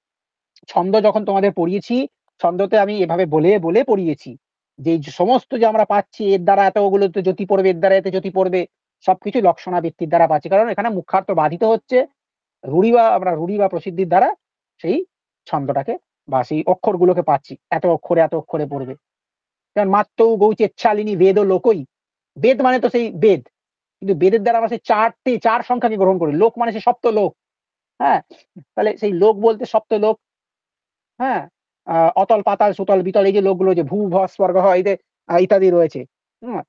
Speaker 1: ছন্দ যখন তোমাদের পড়িয়েছি, ছন্দতে আমি এভাবে বলে বলে পড়িয়েছি যে এই যে সমস্ত যে আমরা পাচ্ছি এর দ্বারা এতগুলোতে জ্যোতি পড়বে, এর দ্বারা এতে জ্যোতি পড়বে, সবকিছু লক্ষণাবৃত্তির দ্বারা পাচ্ছি, কারণ এখানে মুখ্যার্থ বাধিত হচ্ছে রূঢ়ি বা প্রসিদ্ধির দ্বারা সেই ছন্দটাকে বা সেই অক্ষরগুলোকে পাচ্ছি, এত অক্ষরে পড়বে। যেমন মাত্তৌ গৌচেচ্ছালিনী বেদ ও লোকই, বেদ মানে তো সেই বেদ, কিন্তু বেদের দ্বারা আমরা সেই চার সংখ্যাকে গ্রহণ করি। লোক মানে সে সপ্ত লোক। হ্যাঁ, তাহলে সেই লোক বলতে সপ্ত লোক। হ্যাঁ, অতল পাতাল সুতল বিতল এই যে লোকগুলো যে ভূ ভ স্বর্গ এই যে ইত্যাদি রয়েছে। হুম,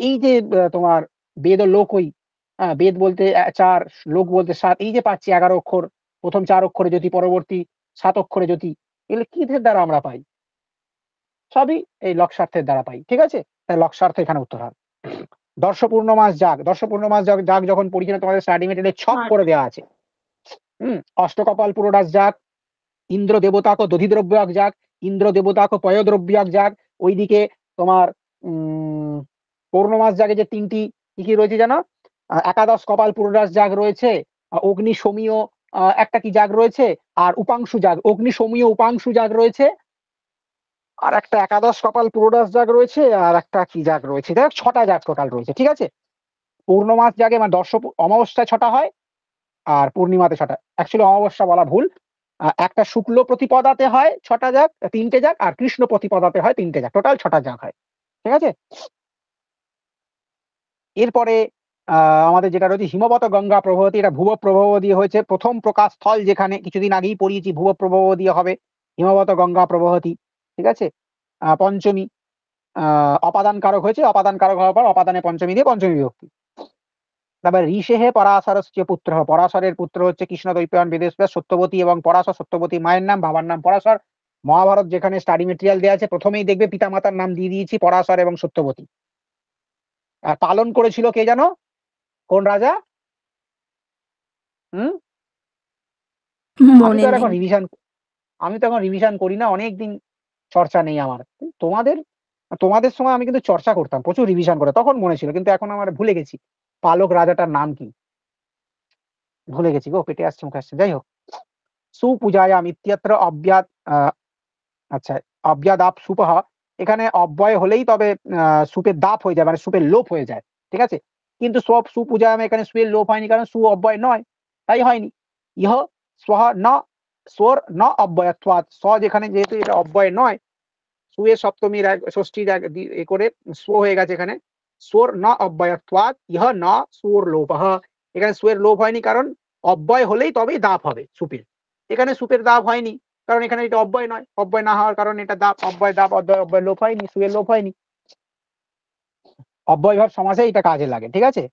Speaker 1: এই যে তোমার বেদ ও লোকই, বেদ বলতে 4, লোক বলতে 7, এই যে পাচ্ছি 11 অক্ষর, প্রথম 4 অক্ষরে জ্যোতি, পরবর্তী 7 অক্ষরে জ্যোতি, এগুলো কিসের দ্বারা আমরা পাই? সবই এই লক্ষ্যার্থের দ্বারা পাই। ঠিক আছে? তাই লক্ষ্যার্থ এখানে উত্তর হবে। দর্শপূর্ণমাস যাগ, দর্শপূর্ণমাস যাগ যখন পড়ি কিনা তোমাদের স্টাডি মেটেরিয়ালে ছক করে দেওয়া আছে। অষ্টকপাল পুরোটাস যাগ, ইন্দ্র দেবতাকে দধিদ্রব্যাক যাগ, ইন্দ্র দেবতাকে পয়দ্রব্যাক যাগ। ওইদিকে তোমার পূর্ণমাস জাগে যে 3টি কি রয়েছে জানো? একাদশ কপাল পুরোটাস যাগ রয়েছে, অগ্নি সমীয় একটা কি যাগ রয়েছে, আর উপাংশু যাগ, অগ্নি সমীয় উপাংশু যাগ রয়েছে, আর একটা একাদশ কপাল পুরোটাস যাগ রয়েছে, আর একটা কি যাগ রয়েছে, দেখ 6টা যাগ টোটাল রয়েছে। ঠিক আছে? পূর্ণমাস জাগে মানে অমাবস্যায় 6টা হয়, আর পূর্ণিমাতে 6টা। অ্যাকচুয়ালি অমাবস্যা বলা ভুল। একটা শুক্ল প্রতিপদাতে হয় 6টা যাগ, 3টে যাগ, আর কৃষ্ণ প্রতিপদাতে হয় 3টে যাগ, টোটাল 6টা যাগ হয়। ঠিক আছে? এরপরে আমাদের যেটা রয়েছে হিমবত গঙ্গা প্রবাহতী, এটা ভুব প্রবাহ দিয়ে হয়েছে। প্রথম প্রকাশ স্থল যেখানে কিছুদিন আগেই পড়িয়েছি, ভুব প্রবাহ দিয়ে হবে হিমবত গঙ্গা প্রবাহতী। ঠিক আছে? পঞ্চমী অপাদান কারক হয়েছে, অপাদান কারক হওয়ার পর অপাদানে পঞ্চমী দিয়ে পঞ্চমী বিভক্তি। তারপর ঋষেহে পরাশরস্য পুত্র, পরাশরের পুত্র হচ্ছে কৃষ্ণ দ্বৈপায়ন বেদেশব্যাস সত্যবতী, এবং পরাশর সত্যবতী মায়ের নাম, বাবার নাম পরাশর। মহাভারত যেখানে স্টাডি মেটেরিয়াল দেওয়া আছে প্রথমেই দেখবে পিতামাতার নাম দিয়ে দিয়েছি পরাশর এবং সত্যবতী। আর পালন করেছিল কে জানো? কোন রাজা? হুম, আমি
Speaker 3: মনে
Speaker 1: তো আর
Speaker 3: নেই।
Speaker 1: এখন রিভিশন করি না, অনেকদিন চর্চা নেই আমার। তোমাদের তোমাদের সময় আমি কিন্তু চর্চা করতাম, প্রচুর রিভিশন করে, তখন মনে ছিল, কিন্তু এখন আমার ভুলে গেছি পালক রাজাটার নাম কি, ভুলে গেছি গো, পেটে আসছে মুখে আসছে। যাই হোক, সুপূজায়াম ইত্যত্র অব্যাদ আচ্ছা, অব্যাদাপ সুপহ, এখানে অব্যয় হলেই তবে সুপের দাপ হয়ে যায়, মানে সুপের লোপ হয়ে যায়। ঠিক আছে? কিন্তু সব সুপূজায়াম এখানে সুয়ের লোপ হয়নি, কারণ সু অব্যয় নয়, তাই হয়নি। ইহ স্বহ ন স্বর ন অব্যয়ত্বাৎ, স যেখানে যেহেতু এটা অব্যয় নয়, সুয়ের সপ্তমীর ষষ্ঠীর এ করে স্ব হয়ে গেছে এখানে, স্বর ন অব্যয়ত্বাৎ ইহ ন সুর লোপহ, এখানে সুয়ের লোপ হয়নি, কারণ অব্যয় হলেই তবেই দাপ হবে সুপের। এখানে সুপের দাপ হয়নি, কারণ এখানে এটা অব্যয় নয়, অব্যয় না হওয়ার কারণে এটা দাপ, অব্যয় দাপ, অব্যয় লোপ হয়নি, সুয়ের লোপ হয়নি। অব্যয়ভাব সমাসে এটা কাজে লাগে। ঠিক আছে?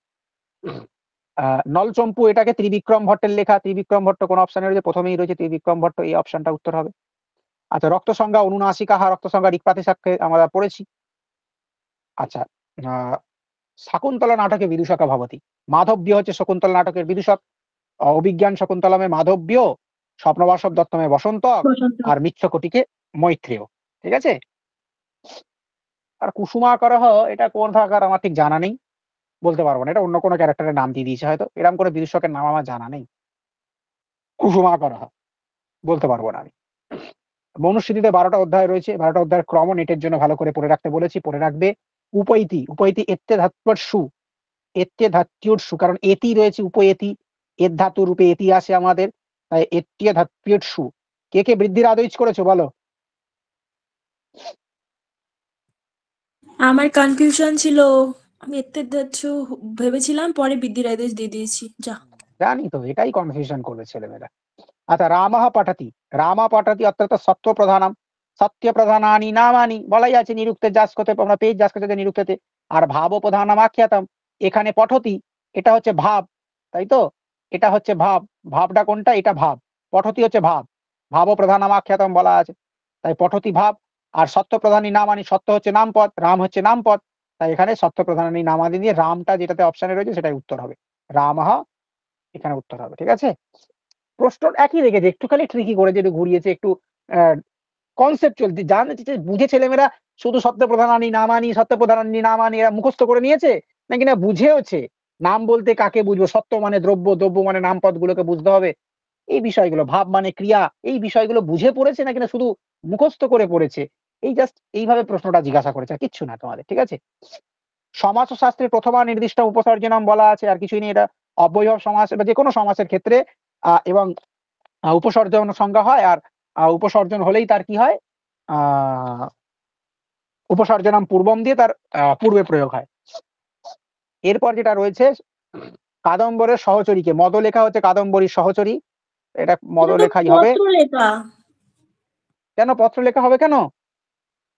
Speaker 1: নলচম্পু, এটাকে ত্রিবিক্রম ভট্টের লেখা। ত্রিবিক্রম ভট্ট কোন অপশনে রয়েছে? প্রথমেই রয়েছে ত্রিবিক্রম ভট্ট, এই অপশনটা উত্তর হবে। আচ্ছা, রক্ত সংজ্ঞা অনুনাসিকাহা, রক্ত সংজ্ঞা ঋক্পাতে সাক্ষ্যে আমরা পড়েছি। আচ্ছা, শাকুন্তলা নাটকে বিদূষকা ভবতি, মাধব্য হচ্ছে শকুন্তলা নাটকের বিদূষক, অভিজ্ঞান শকুন্তলমে মাধব্য, স্বপ্নবাসব দত্তমে বসন্ত, আর মিচ্ছকটিকে মৈত্রেয়। ঠিক আছে? আর কুসুমাকরহ, এটা কোন থাকার আমার ঠিক জানা নেই, বলতে পারবো না, এটা অন্য কোনো ক্যারেক্টারের নাম দিয়ে দিয়েছে হয়তো, এরকম করে বিদূষকের নাম আমার জানা নেই। কুসুমাকরহ বলতে পারবো না আমি। মনুস্মৃতিতে 12টা অধ্যায় রয়েছে, 12টা অধ্যায়ের ক্রম নেটের জন্য ভালো করে পড়ে রাখতে বলেছি, পড়ে রাখবে। উপৈতি, উপৈতি এত্তে ধাত্পস্যু, এত্তে ধাত্যুৎসু, কারণ এতি রয়েছে, উপএতি, এর ধাতু রূপে এতি আসে আমাদের, তাই এত্তে ধাত্যুৎসু। কে কে বৃদ্ধির আদেশ করেছো বলো?
Speaker 3: আমার কনফিউশন ছিল, আমি এতে ভেবেছিলাম, পরে বৃদ্ধির আদেশ দিয়ে দিয়েছি। যা,
Speaker 1: জানি তো, এটাই কনফিউশন করবে ছেলেমেয়েরা। আচ্ছা, রামহ পঠতি, রামা পঠতি অর্থাৎ সত্য প্রধানম, সত্য প্রধানানি নামানি, বলাই আছে নিরুক্তের যাস করতে, আমরা পেজ যাস করতে নিরুক্তেতে। আর ভাব প্রধানম আখ্যাতম, এখানে পঠতি, এটা হচ্ছে ভাব, তাই তো, এটা হচ্ছে ভাব, ভাবটা কোনটা? এটা ভাব, পঠতি হচ্ছে ভাব, ভাব প্রধানম আখ্যাতম বলা আছে, তাই পঠতি ভাব। আর সত্য প্রধানী নামানি, সত্য হচ্ছে নামপদ, রাম হচ্ছে নামপদ, তাই এখানে সত্য প্রধানী নামানি দিয়ে রামটা যেটাতে অপশনে রয়েছে সেটাই উত্তর হবে, রামহ এখানে উত্তর হবে। ঠিক আছে? প্রশ্ন একই রেখেছে, একটু খালি ট্রিকি করেছে, একটু ঘুরিয়েছে, একটু কনসেপ্ট চলছে, জানে বুঝে ছেলেমেয়েরা শুধু সত্য প্রধানানি নামানি, সত্য প্রধানানি নামানি এরা মুখস্থ করে নিয়েছে, নাকি না বুঝেওছে নাম বলতে কাকে বুঝবো, সত্য মানে দ্রব্য, দ্রব্য মানে নাম পদ গুলোকে বুঝতে হবে, এই বিষয়গুলো, ভাব মানে ক্রিয়া, এই বিষয়গুলো বুঝে পড়েছে নাকি না শুধু মুখস্থ করে পড়েছে, এই জাস্ট এইভাবে প্রশ্নটা জিজ্ঞাসা করেছে, আর কিচ্ছু না তোমাদের। ঠিক আছে? সমাজ শাস্ত্রের প্রথমা নির্দিষ্ট উপসর্জনম বলা আছে, আর কিছুই নেই, এটা অব্যয়ভাব সমাস বা যে কোনো সমাসের ক্ষেত্রে এবং উপসর্জন সংজ্ঞা হয়, আর উপসর্জন হলেই তার কি হয়, উপসর্জনাম পূর্বম দিয়ে তার পূর্বে প্রয়োগ হয়। এরপর যেটা রয়েছে কাদম্বরের সহচরীকে, মদলেখা হচ্ছে কাদম্বরীর সহচরী, এটা
Speaker 3: এটা তো
Speaker 1: মদলেখাই হবে।
Speaker 3: পত্র লেখা।
Speaker 1: কেন পত্র লেখা হবে কেন?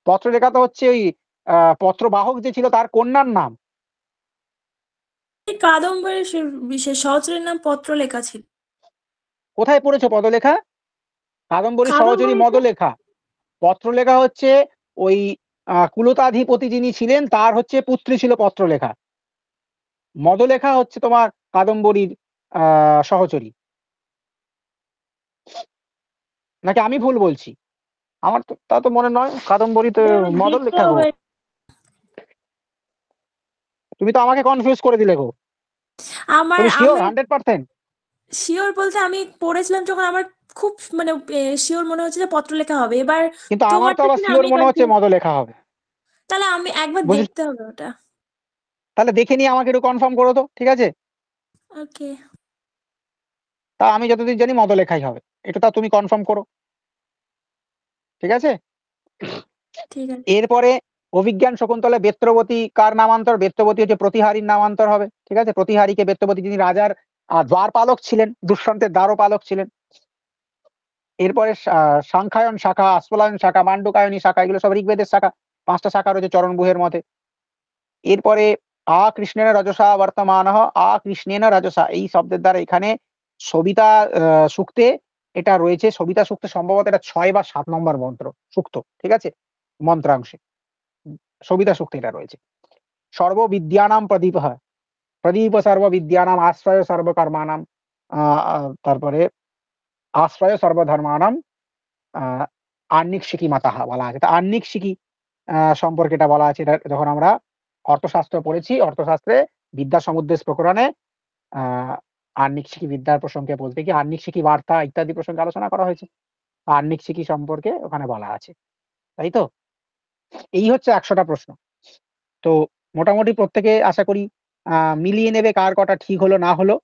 Speaker 1: পত্র লেখা তো হচ্ছে ওই পত্রবাহক যে ছিল তার কন্যার নাম।
Speaker 3: এই কাদম্বরীর বিশেষ সহচরীর নাম পত্র লেখা ছিল।
Speaker 1: কোথায় পড়েছো পদলেখা? কাদম্বরীর সহচরী
Speaker 3: কাদম্বরীতে
Speaker 1: মদলেখা। পত্রলেখা হচ্ছে ওই কুলতাধিপতি যিনি ছিলেন তার হচ্ছে পুত্রী ছিল পত্রলেখা। মদলেখা হচ্ছে তোমার কাদম্বরীর সহচরী। নাকি আমি ভুল বলছি? আমার তো তা তো মনে নয়, কাদম্বরীতে
Speaker 3: এটা আমি দেখতে
Speaker 1: মদলেখা গো।
Speaker 3: হবে।
Speaker 1: তুমি তো আমাকে কনফিউজ করে দিলে গো।
Speaker 3: আমার
Speaker 1: তুমি শিওর
Speaker 3: আমি
Speaker 1: 100%?
Speaker 3: শিওর বলতে আমি পড়েছিলাম যখন আমার খুব মানে শিওর মনে হচ্ছে যে পত্র লেখা হবে। এবার
Speaker 1: কিন্তু আমার তো
Speaker 3: তোমারটা
Speaker 1: আবার
Speaker 3: শুনে
Speaker 1: শিওর
Speaker 3: আমি
Speaker 1: মনে হচ্ছে
Speaker 3: কনফিউজ।
Speaker 1: মদলেখা হবে।
Speaker 3: তাহলে আমি একবার
Speaker 1: বুঝলি?
Speaker 3: দেখতে হবে ওটা।
Speaker 1: তাহলে দেখে নিয়ে আমাকে একটু কনফার্ম করো তো, ঠিক আছে?
Speaker 3: ওকে,
Speaker 1: তা আমি যতদূর জানি মদলেখাই হবে, এটা তা তুমি কনফার্ম করো, ঠিক আছে?
Speaker 3: ঠিক আছে।
Speaker 1: এরপরে অভিজ্ঞান শকুন্তলে বেত্রবতী কার নামান্তর? বেত্রবতী হচ্ছে প্রতিহারীর নামান্তর হবে, ঠিক আছে? প্রতিহারীকে বেত্রবতী যিনি রাজার দ্বারপালক ছিলেন, দুষ্যন্তের দ্বারপালক ছিলেন। এরপরে সাংখ্যায়ন শাখা, আস্ফলায়ন শাখা, মান্ডুকায়নী শাখা, এগুলো সব ঋগ্বেদের শাখা। 5টা শাখা রয়েছে চরণ গুহের মতে। এরপরে কৃষ্ণেন রজসা বর্তমানঃ, কৃষ্ণেন রজসা এই শব্দের দ্বারা এখানে সবিতা সূক্তে এটা রয়েছে। সবিতা সূক্তে সম্ভবত এটা 6 বা 7 নম্বর মন্ত্র সূক্ত, ঠিক আছে? মন্ত্রাংশে সবিতা সূক্তে এটা রয়েছে। সর্ববিদ্যানাম প্রদীপঃ, প্রদীপ সর্ববিদ্যানাম, আশ্রয় সর্বকর্মানাম, তারপরে আশ্রয় সর্বধর্মানাম, আহ আহ্নিক শিখি মাতাহা বলা আছে। তা আহ্নিক শিখি সম্পর্কে এটা বলা আছে। এটা যখন আমরা অর্থশাস্ত্র পড়েছি, অর্থশাস্ত্রে বিদ্যা সমুদ্দেশ প্রকরণে আহ আহ্নিক শিখি বিদ্যার প্রসঙ্গে বলতে কি আহ্নিক শিখি বার্তা ইত্যাদি প্রসঙ্গে আলোচনা করা হয়েছে। আহ্নিক শিখি সম্পর্কে ওখানে বলা আছে, তাই তো? এই হচ্ছে 100টা প্রশ্ন। তো মোটামুটি প্রত্যেকে আশা করি মিলিয়ে নেবে কার কটা ঠিক হলো না হলো।